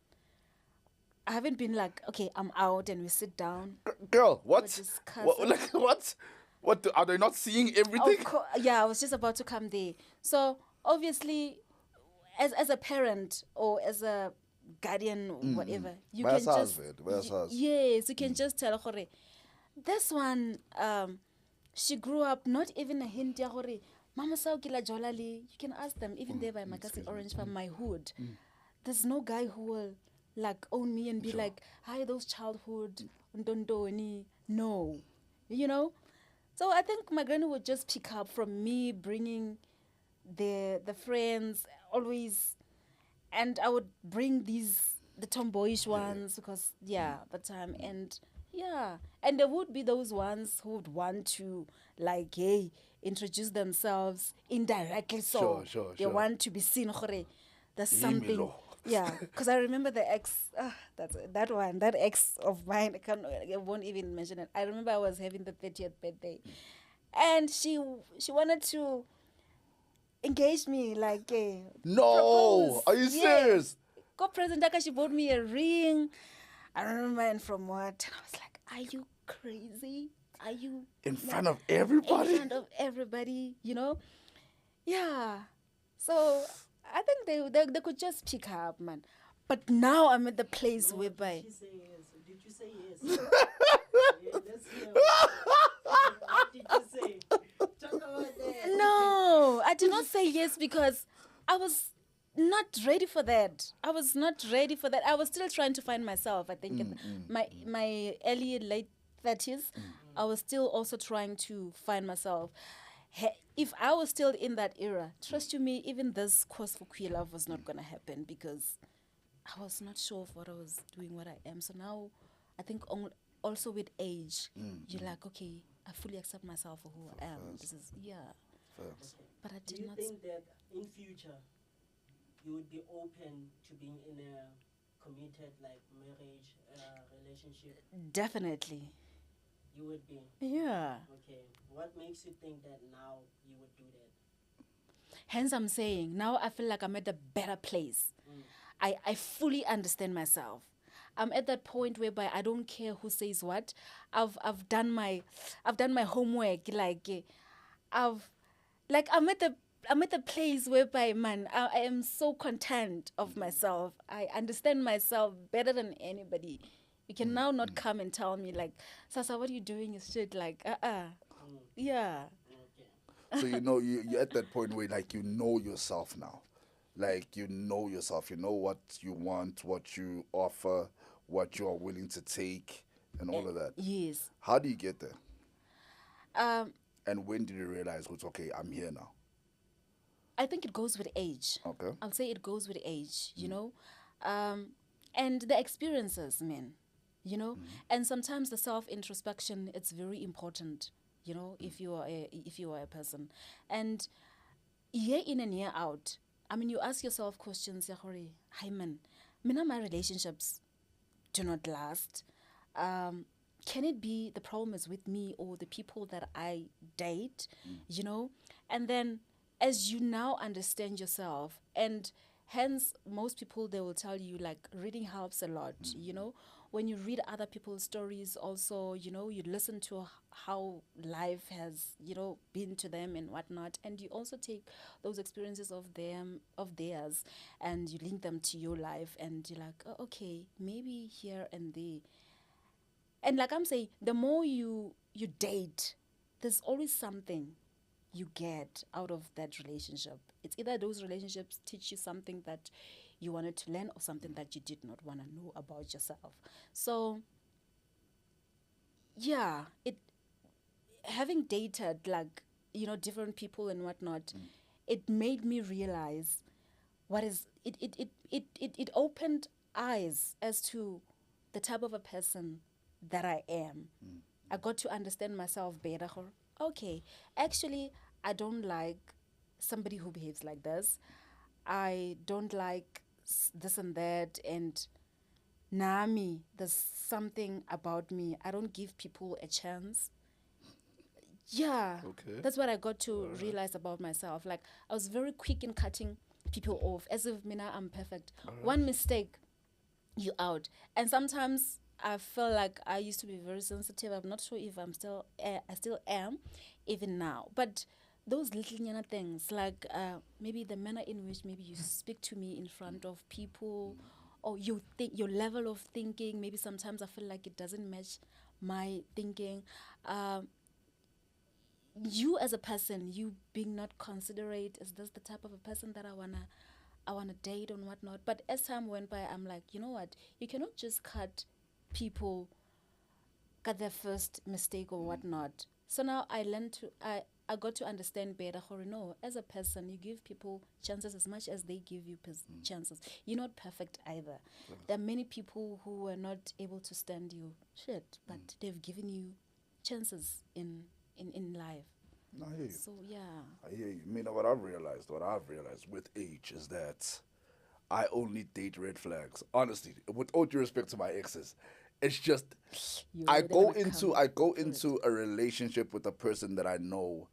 Speaker 1: like, okay, I'm out and we sit down.
Speaker 2: Girl, what?
Speaker 1: discuss
Speaker 2: What?
Speaker 1: it.
Speaker 2: Like what? What? Are they not seeing everything?
Speaker 1: Yeah, I was just about to come there. So obviously, as a parent or as a guardian, whatever, you
Speaker 2: By
Speaker 1: can
Speaker 2: a
Speaker 1: just
Speaker 2: husband, by a husband.
Speaker 1: yes, you can just tell her, this one, she grew up not even a hint ya gore mama sao ke la jola le. You can ask them even there by Makasi Orange Farm, my hood. There's no guy who will like own me and be like, hi, those childhood ndondoni. No, you know. So I think my granny would just pick up from me bringing the friends always, and I would bring the tomboyish ones because the time, and and there would be those ones who would want to like, hey, introduce themselves indirectly, so
Speaker 2: Sure.
Speaker 1: they want to be seen. There's
Speaker 2: Yimilo.
Speaker 1: something. Yeah, because I remember the ex, that ex of mine, I won't even mention it. I remember I was having the 30th birthday, and she wanted to engage me, like,
Speaker 2: No,
Speaker 1: propose.
Speaker 2: are you serious?
Speaker 1: Go present, she bought me a ring. I don't remember and from what. And I was like, are you crazy? Are you
Speaker 2: In front of everybody?
Speaker 1: in front of everybody, you know? Yeah. So I think they could just pick up, man. But now I'm at the place whereby.
Speaker 3: Did she say yes? Did you say yes? Yeah, let's hear what did you say? Talk about that.
Speaker 1: No, I did not say yes because I was not ready for that. I was still trying to find myself. I think in my early late 30s, I was still also trying to find myself. If I was still in that era, trust you me, even this Quest4Queer Love was not going to happen because I was not sure of what I was doing, what I am. So now I think also with age, you're like, okay, I fully accept myself for who I am. This is,
Speaker 2: Facts.
Speaker 1: but I
Speaker 3: Do
Speaker 1: did
Speaker 3: you
Speaker 1: not.
Speaker 3: think that in future you would be open to being in a committed like marriage relationship?
Speaker 1: Definitely.
Speaker 3: You would be.
Speaker 1: Yeah.
Speaker 3: Okay. What makes you think that now you would do that?
Speaker 1: Hence, I'm saying now I feel like I'm at a better place. I fully understand myself. I'm at that point whereby I don't care who says what. I've done my homework. I'm at the place whereby, man, I am so content of myself. I understand myself better than anybody. You can now not come and tell me like, Sasa, what are you doing? Is shit like, yeah.
Speaker 3: Okay.
Speaker 2: So you're at that point where like you know yourself now. Like you know yourself, you know what you want, what you offer, what you are willing to take and all of that.
Speaker 1: Yes.
Speaker 2: How do you get there? And when did you realize, it's okay, I'm here now?
Speaker 1: I think it goes with age.
Speaker 2: Okay.
Speaker 1: I'll say it goes with age, you know, and the experiences, man, you know, and sometimes the self introspection, it's very important, you know, if you are a person, and year in and year out. I mean, you ask yourself questions. Hi man, mina my relationships do not last. Can it be the problem is with me or the people that I date, you know? And then as you now understand yourself, and hence most people, they will tell you like reading helps a lot, you know? When you read other people's stories also, you know, you listen to how life has, you know, been to them and whatnot, and you also take those experiences of theirs, and you link them to your life, and you're like, oh, okay, maybe here and there. And like I'm saying, the more you date, there's always something you get out of that relationship. It's either those relationships teach you something that you wanted to learn, or something that you did not want to know about yourself. So yeah, it having dated like, you know, different people and whatnot, it made me realize what is it opened eyes as to the type of a person that I am. I got to understand myself better. Okay, actually, I don't like somebody who behaves like this. I don't like this and that. And Nami, there's something about me. I don't give people a chance. Yeah,
Speaker 2: Okay.
Speaker 1: that's what I got to realize about myself. Like, I was very quick in cutting people off, as if Mina, I'm perfect. One mistake, you out. And sometimes I feel like I used to be very sensitive. I'm not sure if I still am, even now. But those little nyana things, like maybe the manner in which maybe you speak to me in front of people, or you think your level of thinking, maybe sometimes I feel like it doesn't match my thinking. You as a person, you being not considerate, is this the type of a person that I wanna date and whatnot? But as time went by, I'm like, you know what? You cannot just cut people cut their first mistake or whatnot. So now I got to understand better. No, as a person, you give people chances as much as they give you chances. You're not perfect either. There are many people who were not able to stand you shit, but they've given you chances in life.
Speaker 2: I hear you.
Speaker 1: So yeah.
Speaker 2: I hear you. I mean, what I've realized with age is that I only date red flags. Honestly, with all due respect to my exes, it's just
Speaker 1: You
Speaker 2: I
Speaker 1: know they
Speaker 2: go
Speaker 1: wanna
Speaker 2: into
Speaker 1: come
Speaker 2: I go
Speaker 1: for it.
Speaker 2: into a relationship with a person that I know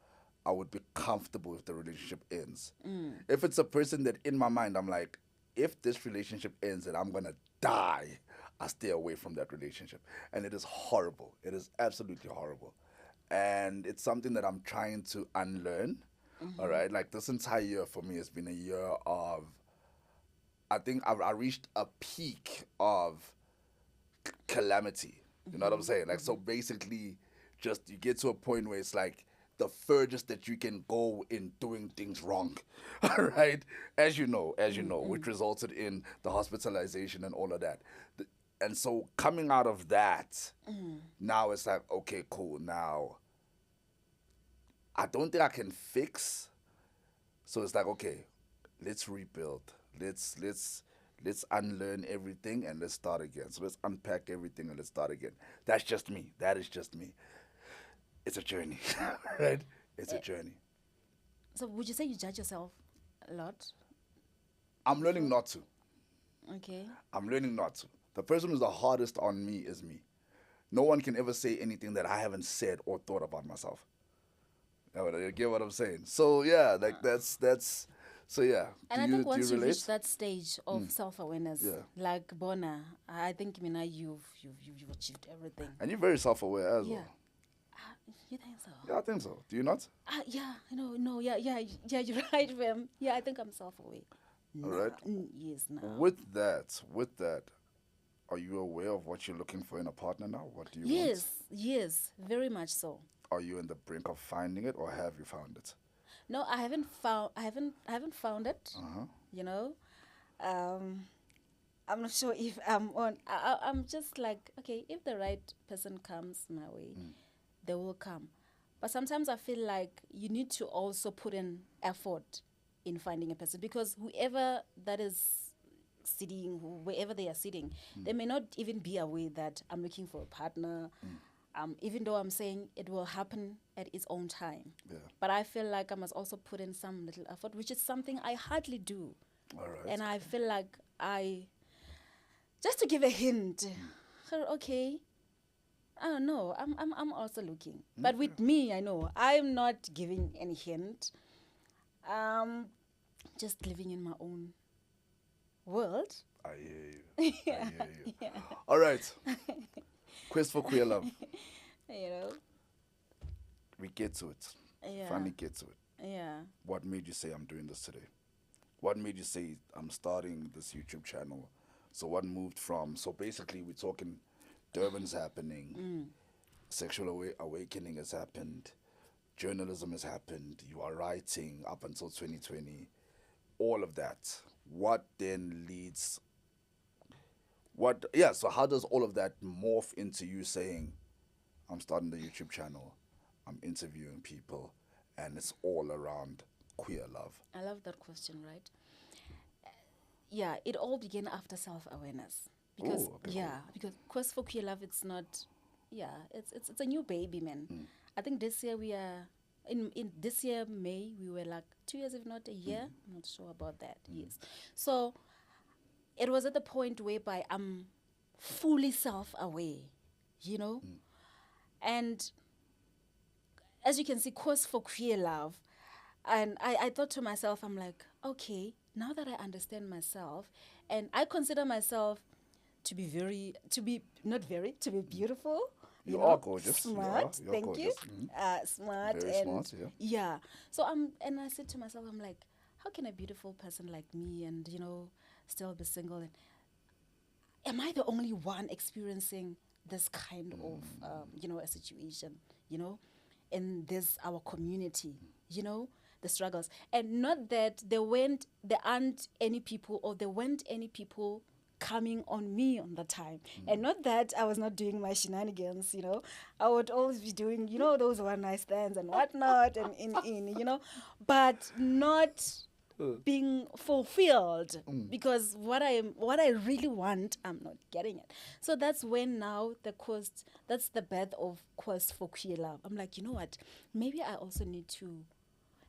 Speaker 2: I would be comfortable if the relationship ends. If it's a person that in my mind I'm like, if this relationship ends and I'm gonna die, I stay away from that relationship. And it is horrible. It is absolutely horrible. And it's something that I'm trying to unlearn. All right. Like this entire year for me has been a year of I think I reached a peak of calamity. You know what I'm saying? Like, so basically, just you get to a point where it's like the furthest that you can go in doing things wrong, all right? As you know, which resulted in the hospitalization and all of that. And so coming out of that, now it's like, okay, cool. Now, I don't think I can fix. So it's like, okay, let's rebuild. Let's unlearn everything and let's start again. So let's unpack everything and let's start again. That's just me. That is just me. It's a journey, right? It's a journey.
Speaker 1: So would you say you judge yourself a lot?
Speaker 2: I'm learning not to.
Speaker 1: Okay.
Speaker 2: I'm learning not to. The person who's the hardest on me is me. No one can ever say anything that I haven't said or thought about myself. You get what I'm saying? So yeah, like that's. So yeah.
Speaker 1: And
Speaker 2: do
Speaker 1: I
Speaker 2: you,
Speaker 1: think
Speaker 2: do
Speaker 1: once
Speaker 2: you
Speaker 1: you
Speaker 2: relate?
Speaker 1: reach that stage of self-awareness,
Speaker 2: Yeah.
Speaker 1: like Bona, I think Mina, you've achieved everything.
Speaker 2: And you're very self-aware as
Speaker 1: Yeah.
Speaker 2: well.
Speaker 1: You think so?
Speaker 2: Yeah, I think so. Do you not?
Speaker 1: Yeah. No. Yeah. You're right, fam. Yeah, I think I'm self-aware.
Speaker 2: All right.
Speaker 1: Yes, now.
Speaker 2: With that, are you aware of what you're looking for in a partner now? What do you want?
Speaker 1: Yes, very much so.
Speaker 2: Are you in the brink of finding it, or have you found it?
Speaker 1: No, I haven't found it. You know, I'm not sure if I'm on. I'm just like, okay, if the right person comes my way, they will come. But sometimes I feel like you need to also put in effort in finding a person, because whoever that is sitting, wherever they are sitting, they may not even be aware that I'm looking for a partner. Even though I'm saying it will happen at its own time.
Speaker 2: Yeah.
Speaker 1: But I feel like I must also put in some little effort, which is something I hardly do.
Speaker 2: All right.
Speaker 1: And I feel like just to give a hint, okay, I don't know, I'm also looking. But with me, I know I'm not giving any hint. Just living in my own world.
Speaker 2: I hear you. I hear you.
Speaker 1: Yeah.
Speaker 2: All right. Quest4Queer Love.
Speaker 1: You know?
Speaker 2: We get to it.
Speaker 1: Yeah.
Speaker 2: Finally get to it.
Speaker 1: Yeah.
Speaker 2: What made you say I'm doing this today? What made you say I'm starting this YouTube channel? So what moved from, so basically we're talking Durban's happening, sexual awakening has happened, journalism has happened, you are writing up until 2020, all of that. What then leads, so how does all of that morph into you saying, I'm starting the YouTube channel, I'm interviewing people, and it's all around queer love?
Speaker 1: I love that question, right? Yeah, it all began after self-awareness. Because,
Speaker 2: Ooh, okay,
Speaker 1: yeah, because Quest4Queer Love, it's not, yeah, it's a new baby, man. I think this year we are, in this year, May, we were like 2 years, if not a year. I'm not sure about that, yes. So it was at the point whereby I'm fully self-aware, you know? And as you can see, Quest4Queer Love, and I thought to myself, I'm like, okay, now that I understand myself, and I consider myself to be beautiful.
Speaker 2: You are gorgeous.
Speaker 1: Smart,
Speaker 2: You're
Speaker 1: thank
Speaker 2: gorgeous.
Speaker 1: you. Smart.
Speaker 2: Very
Speaker 1: and
Speaker 2: smart, yeah.
Speaker 1: Yeah. So and I said to myself, I'm like, how can a beautiful person like me and, you know, still be single? And am I the only one experiencing this kind of, you know, a situation, you know, in our community, you know, the struggles? And not that there weren't any people coming on me on the time. And not that I was not doing my shenanigans, you know. I would always be doing, you know, those one night stands and whatnot and in, you know, but not being fulfilled because what I really want, I'm not getting it. So that's when now that's the birth of Quest4Queer Love. I'm like, you know what? Maybe I also need to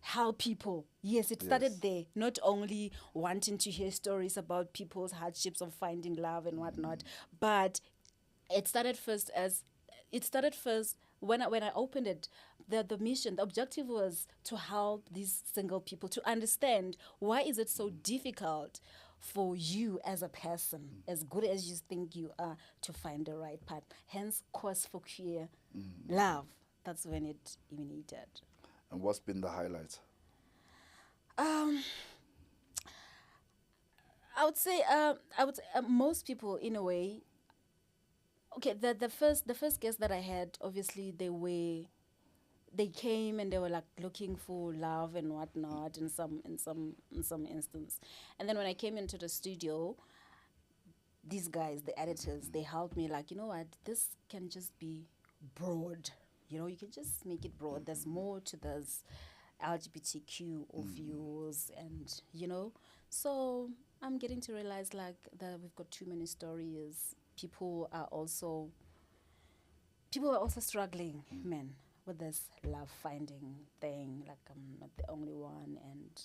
Speaker 1: help people. Yes, it started there. Not only wanting to hear stories about people's hardships of finding love and whatnot, but it started first when I opened it. The mission, the objective was to help these single people to understand why is it so difficult for you as a person, as good as you think you are, to find the right path. Hence, Quest4Queer Love. That's when it emanated.
Speaker 2: And what's been the highlight?
Speaker 1: I would say most people, in a way. Okay, the first guest that I had, obviously they came and they were like looking for love and whatnot in some instance, and then when I came into the studio, these guys, the editors, they helped me like, you know what, this can just be broad. You know, you can just make it broad. There's more to this LGBTQ of views, and you know, so I'm getting to realize like that we've got too many stories. People are also struggling, man, with this love finding thing. Like I'm not the only one, and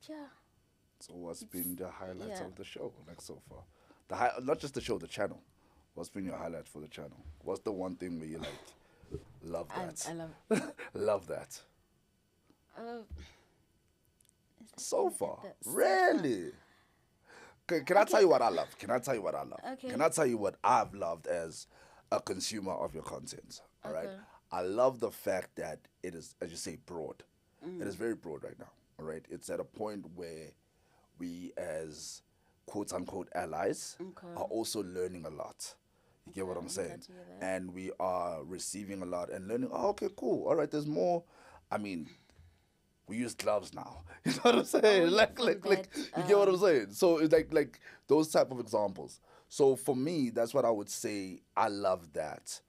Speaker 1: yeah.
Speaker 2: So what's been the highlights of the show, like so far? Not just the show, the channel. What's been your highlight for the channel? What's the one thing where you like, love that?
Speaker 1: I love
Speaker 2: love that. So far,
Speaker 1: so
Speaker 2: really? Can I tell you what I love? Can I tell you what I love?
Speaker 1: Okay.
Speaker 2: Can I tell you what I've loved as a consumer of your content? All right.
Speaker 1: Okay.
Speaker 2: I love the fact that it is, as you say, broad. It is very broad right now. All right. It's at a point where we, as quote unquote allies, are also learning a lot. You get what I'm saying?
Speaker 1: glad to hear that.
Speaker 2: And we are receiving a lot and learning. Oh, okay, cool. All right. There's more. I mean, we use gloves now. You know what I'm saying? Like, you get what I'm saying? So it's like those type of examples. So for me, that's what I would say. I love that.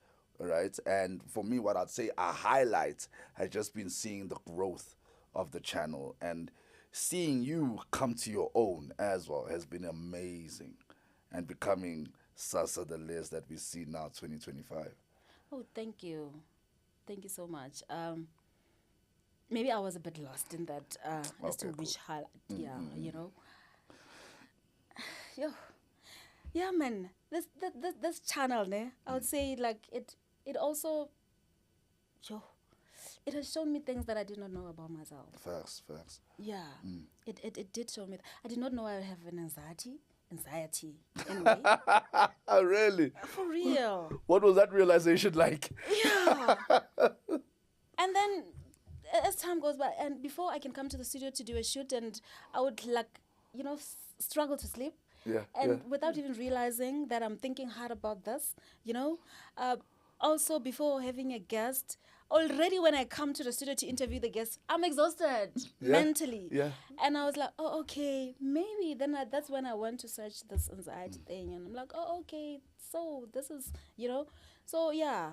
Speaker 2: all right? And for me, what I'd say a highlight has just been seeing the growth of the channel, and seeing you come to your own as well has been amazing, and becoming Sasa Deles that we see now, 2025.
Speaker 1: Oh, thank you. Thank you so much. Maybe I was a bit lost in that as to
Speaker 2: Okay,
Speaker 1: which
Speaker 2: cool.
Speaker 1: highlight. Yeah, you know. Yo, yeah, man. This channel, ne, I would say like it also, yo, it has shown me things that I did not know about myself.
Speaker 2: Facts, facts.
Speaker 1: Yeah, it did show me. I did not know I have an anxiety anyway.
Speaker 2: Really?
Speaker 1: For real.
Speaker 2: What was that realization like?
Speaker 1: Yeah. And then as time goes by, and before I can come to the studio to do a shoot, and I would like, you know, struggle to sleep.
Speaker 2: Yeah,
Speaker 1: And
Speaker 2: yeah.
Speaker 1: without even realizing that I'm thinking hard about this, you know. Also, before having a guest, already when I come to the studio to interview the guest, I'm exhausted mentally.
Speaker 2: Yeah.
Speaker 1: And I was like, oh, okay, maybe then that's when I went to search this anxiety thing. And I'm like, oh, okay, so this is, you know. So, yeah,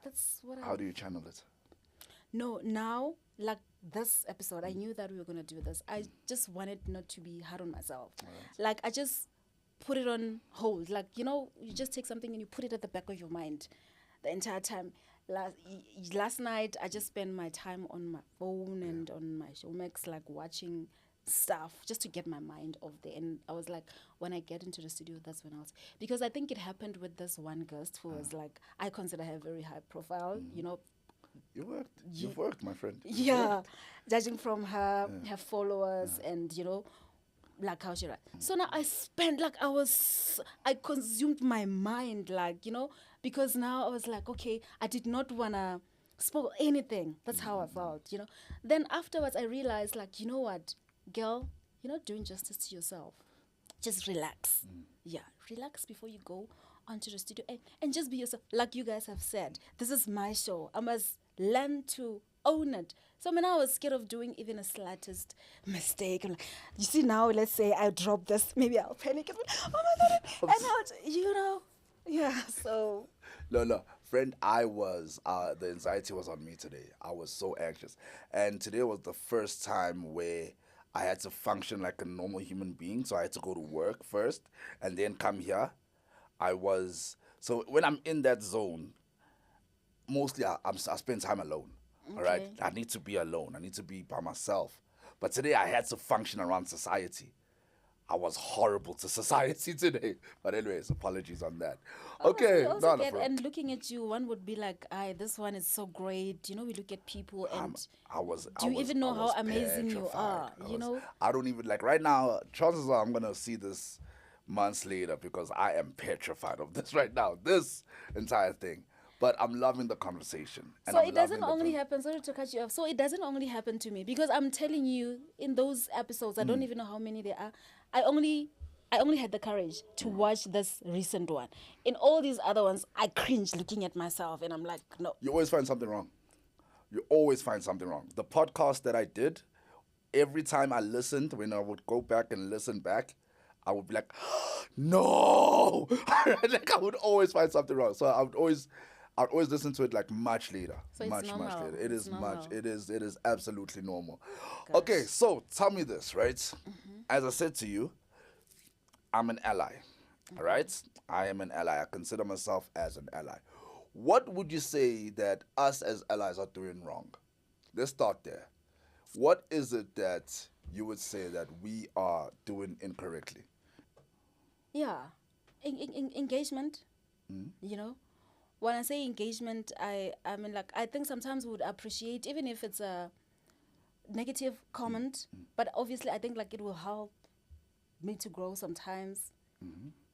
Speaker 1: that's what
Speaker 2: How do you channel it?
Speaker 1: No, now, like this episode, I knew that we were going to do this. I just wanted not to be hard on myself. Like, I just put it on hold. Like, you know, you just take something and you put it at the back of your mind the entire time. Last night, I just spent my time on my phone and on my Showmax, like watching stuff just to get my mind off there. And I was like, when I get into the studio, that's when I was. Because I think it happened with this one guest who was like, I consider her very high profile, you know.
Speaker 2: You worked. You've worked, my friend. You've
Speaker 1: Yeah,
Speaker 2: worked.
Speaker 1: judging from her followers and, you know, like how she write. So now I spent, like, I consumed my mind, like, you know, because now I was like, okay, I did not want to spoil anything. That's how I felt, you know. Then afterwards I realized, like, you know what, girl, you're not doing justice to yourself. Just relax. Yeah, relax before you go onto the studio and just be yourself. Like you guys have said, this is my show. I must learn to own it. So when I was scared of doing even a slightest mistake, I'm like, you see now, let's say I drop this, maybe I'll panic. And, oh my God. And you know, yeah, so.
Speaker 2: No, friend, the anxiety was on me today. I was so anxious. And today was the first time where I had to function like a normal human being. So I had to go to work first and then come here. So when I'm in that zone, mostly I spend time alone. All right?
Speaker 1: Okay.
Speaker 2: I need to be alone. I need to be by myself. But today I had to function around society. I was horrible to society today. But anyways, apologies on that. Okay.
Speaker 1: You also
Speaker 2: friend.
Speaker 1: and looking at you, one would be like, this one is so great. You know, we look at people and do you even know how amazing you are? You know?
Speaker 2: I don't even, like, right now, chances are I'm going to see this months later because I am petrified of this right now, this entire thing. But I'm loving the conversation. And
Speaker 1: So
Speaker 2: I'm
Speaker 1: it doesn't
Speaker 2: loving the
Speaker 1: only happen, sorry to cut you off. So it doesn't only happen to me because I'm telling you, in those episodes, I don't even know how many there are. I only had the courage to watch this recent one. In all these other ones, I cringe looking at myself and I'm like, no.
Speaker 2: You always find something wrong. You always find something wrong. The podcast that I did, every time I listened, when I would go back and listen back, I would be like, no! Like, I would always find something wrong. So I'd always listen to it like much later.
Speaker 1: So it's
Speaker 2: much
Speaker 1: normal.
Speaker 2: later. It
Speaker 1: It's
Speaker 2: is
Speaker 1: normal.
Speaker 2: it is absolutely normal.
Speaker 1: Gosh.
Speaker 2: Okay, so tell me this, right? As I said to you, I'm an ally. All right? I am an ally. I consider myself as an ally. What would you say that us as allies are doing wrong? Let's start there. What is it that you would say that we are doing incorrectly?
Speaker 1: Yeah. Engagement, you know. When I say engagement, I mean, like, I think sometimes we would appreciate, even if it's a negative comment, but obviously I think, like, it will help me to grow sometimes,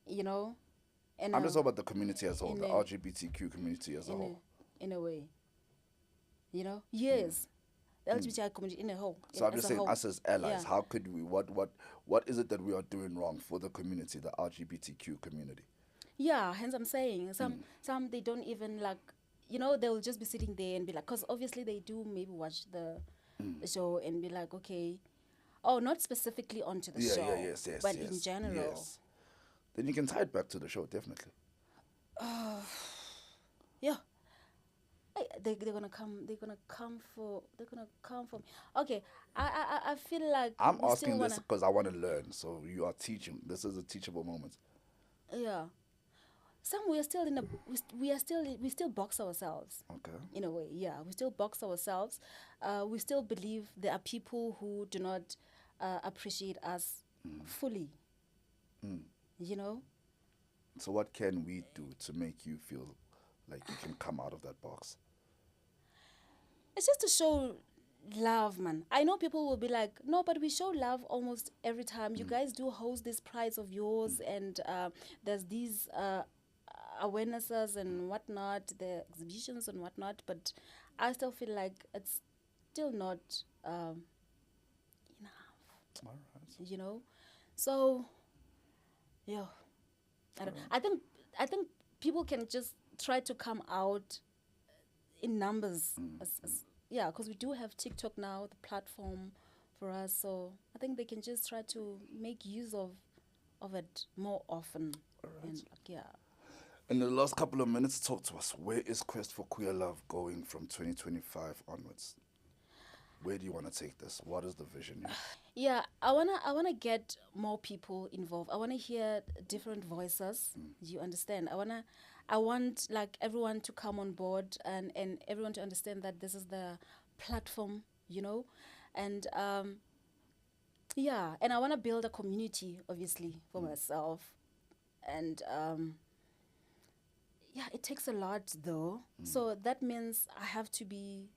Speaker 1: you know. And
Speaker 2: I'm just talking about the community as a whole,
Speaker 1: in
Speaker 2: the
Speaker 1: a-
Speaker 2: LGBTQ community as a whole.
Speaker 1: in a way, you know. Yes, the LGBTI community in a whole.
Speaker 2: So I'm
Speaker 1: as
Speaker 2: just
Speaker 1: a
Speaker 2: saying,
Speaker 1: whole.
Speaker 2: us as allies,
Speaker 1: Yeah.
Speaker 2: how could we, what is it that we are doing wrong for the community, the LGBTQ community?
Speaker 1: Yeah, hence I'm saying some they don't even, like, you know, they'll just be sitting there and be like, because obviously they do maybe watch the show and be like, okay, oh, not specifically onto the show,
Speaker 2: Yes,
Speaker 1: but
Speaker 2: yes,
Speaker 1: in general.
Speaker 2: yes. Then you can tie it back to the show, definitely.
Speaker 1: yeah. They're gonna come. They're gonna come for me. Okay, I feel like
Speaker 2: I'm
Speaker 1: we still
Speaker 2: asking this
Speaker 1: wanna.
Speaker 2: because I want to learn. So you are teaching. This is a teachable moment.
Speaker 1: Yeah. Some we are still in a we still box ourselves
Speaker 2: Okay.
Speaker 1: in a way. Yeah, we still box ourselves. We still believe there are people who do not appreciate us fully. You know,
Speaker 2: So what can we do to make you feel like you can come out of that box?
Speaker 1: it's just to show love, man. I know people will be like, no, but we show love almost every time. You guys do host these prides of yours, and there's these awarenesses and whatnot, the exhibitions and whatnot. But I still feel like it's still not enough,
Speaker 2: All right.
Speaker 1: you know. So yeah, I think people can just try to come out in numbers yeah, because we do have TikTok now, the platform for us. So I think they can just try to make use of it more often. And like, yeah.
Speaker 2: In the last couple of minutes, talk to us. Where is Quest for Queer Love going from 2025 onwards? Where do you want to take this? What is the vision here?
Speaker 1: Yeah, I wanna get more people involved. I wanna hear different voices. You understand? I want like everyone to come on board, and everyone to understand that this is the platform, and yeah, and I wanna build a community, obviously, for myself, and yeah, it takes a lot though. So that means I have to be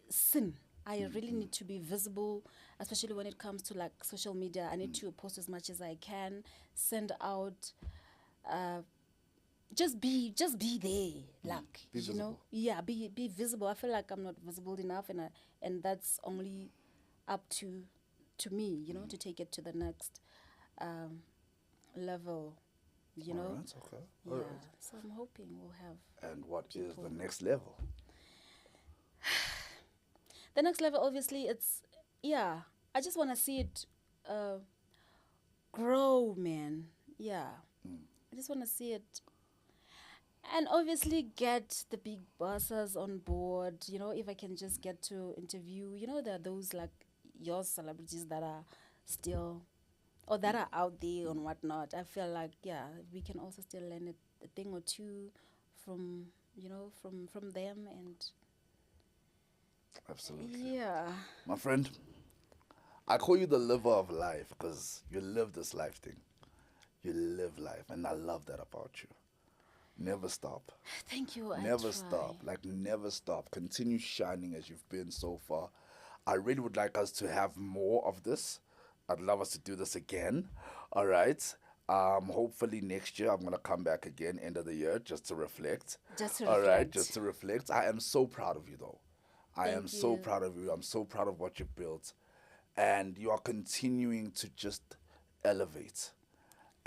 Speaker 1: seen. I really need to be visible, especially when it comes to like social media. I need to post as much as I can, send out, just be there, like
Speaker 2: Be visible.
Speaker 1: yeah, be visible. I feel like I'm not visible enough, and that's only up to me, to take it to the next level,
Speaker 2: All right, okay.
Speaker 1: yeah.
Speaker 2: All right.
Speaker 1: So I'm hoping we'll have
Speaker 2: And what is
Speaker 1: people.
Speaker 2: the next level?
Speaker 1: The next level, obviously, it's yeah. I just want to see it grow, man. Yeah, I just want to see it, and obviously get the big bosses on board. If I can just get to interview, there are those like your celebrities that are still or that are out there and whatnot. I feel like yeah, we can also still learn a thing or two from from them, and
Speaker 2: Absolutely.
Speaker 1: yeah.
Speaker 2: My friend, I call you the liver of life because you live this life thing. You live life, and I love that about you. Never stop.
Speaker 1: Thank you. I
Speaker 2: Never
Speaker 1: try.
Speaker 2: stop. Like, never stop. Continue shining as you've been so far. I really would like us to have more of this. I'd love us to do this again. All right. Hopefully next year I'm gonna come back again, end of the year, just to reflect.
Speaker 1: Just to
Speaker 2: All right,
Speaker 1: reflect.
Speaker 2: just to reflect. I am so proud of you though. I am
Speaker 1: Thank
Speaker 2: so
Speaker 1: you.
Speaker 2: proud of you. I'm so proud of what you built. And you are continuing to just elevate.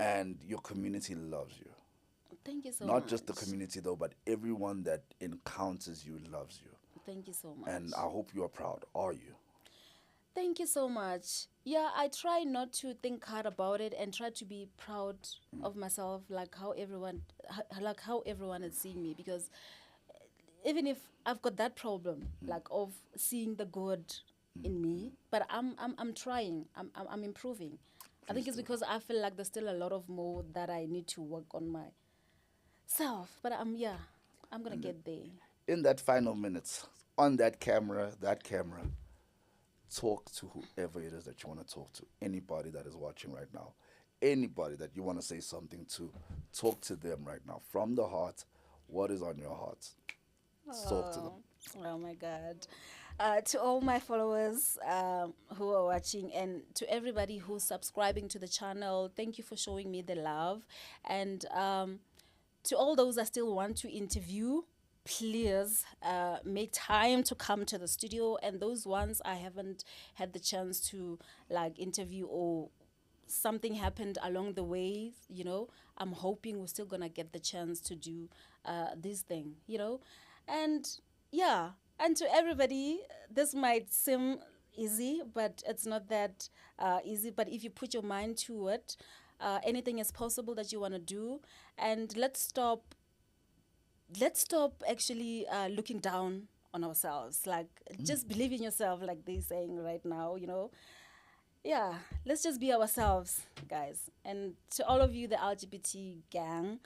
Speaker 2: And your community loves you.
Speaker 1: Thank you so
Speaker 2: Not
Speaker 1: much.
Speaker 2: just the community though, but everyone that encounters you loves you.
Speaker 1: Thank you so much.
Speaker 2: And I hope you are proud. Are you?
Speaker 1: Thank you so much. Yeah, I try not to think hard about it and try to be proud of myself, like how everyone is seeing me. Because even if I've got that problem, like of seeing the good in me, but I'm trying. I'm improving. I think it's because I feel like there's still a lot of more that I need to work on myself. But I'm gonna get there.
Speaker 2: In that final minutes, on that camera, talk to whoever it is that you want to talk to. Anybody that is watching right now. Anybody that you want to say something to, talk to them right now. From the heart, what is on your heart? Talk to them.
Speaker 1: Oh my God. To all my followers who are watching, and to everybody who's subscribing to the channel, thank you for showing me the love. And to all those that still want to interview, please make time to come to the studio. And those ones I haven't had the chance to like interview, or something happened along the way, I'm hoping we're still gonna get the chance to do this thing, and yeah. And to everybody, this might seem easy, but it's not that easy. But if you put your mind to it, anything is possible that you want to do. And let's stop let's stop actually looking down on ourselves. Like, just believe in yourself, like they're saying right now, you know. Yeah, let's just be ourselves, guys. And to all of you, the LGBT gang,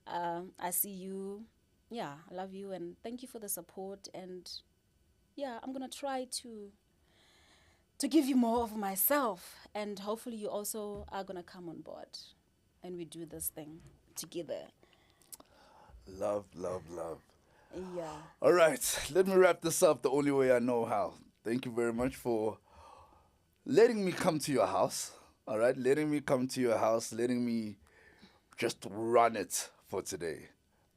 Speaker 1: I see you. Yeah, I love you and thank you for the support. And yeah, I'm gonna try to give you more of myself, and hopefully you also are gonna come on board, and we do this thing together.
Speaker 2: Love, love, love.
Speaker 1: Yeah.
Speaker 2: All right, let me wrap this up the only way I know how. Thank you very much for letting me come to your house. All right, letting me come to your house, letting me just run it for today.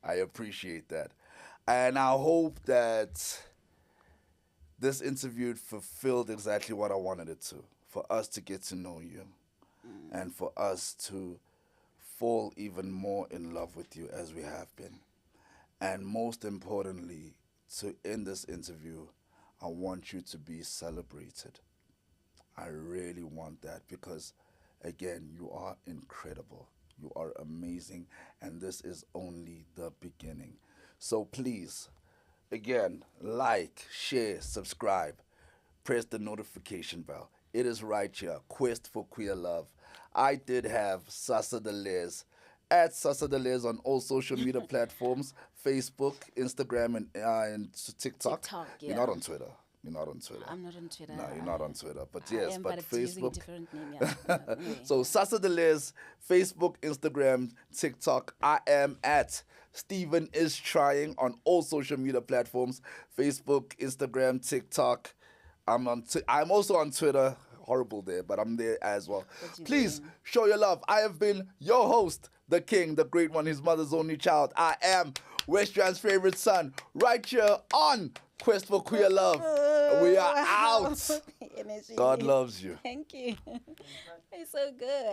Speaker 2: I appreciate that. And I hope that this interview fulfilled exactly what I wanted it to, for us to get to know you and for us to fall even more in love with you as we have been. And most importantly, to end this interview, I want you to be celebrated. I really want that because, again, you are incredible. You are amazing, and this is only the beginning. So please, again, like, share, subscribe, press the notification bell. It is right here, Quest4Queer Love. I did have Sasa Deles at Sasa Deles on all social media platforms, Facebook, Instagram, and TikTok.
Speaker 1: TikTok,
Speaker 2: You're
Speaker 1: yeah.
Speaker 2: not on Twitter. You're not on Twitter.
Speaker 1: I'm not on Twitter.
Speaker 2: No, you're not on Twitter. But
Speaker 1: I
Speaker 2: yes,
Speaker 1: am,
Speaker 2: but
Speaker 1: it's using a
Speaker 2: Facebook.
Speaker 1: different name, yeah. Anyway.
Speaker 2: So Sasa Deles, Facebook, Instagram, TikTok. I am at Steven is trying on all social media platforms: Facebook, Instagram, TikTok. I'm also on Twitter. Horrible there, but I'm there as well.
Speaker 1: What you
Speaker 2: Please
Speaker 1: doing?
Speaker 2: show your love. I have been your host, the king, the great one, his mother's only child. I am Westran's favorite son, right here on Quest4Queer Love. We are out.
Speaker 1: Energy.
Speaker 2: God loves you.
Speaker 1: Thank you. It's so good.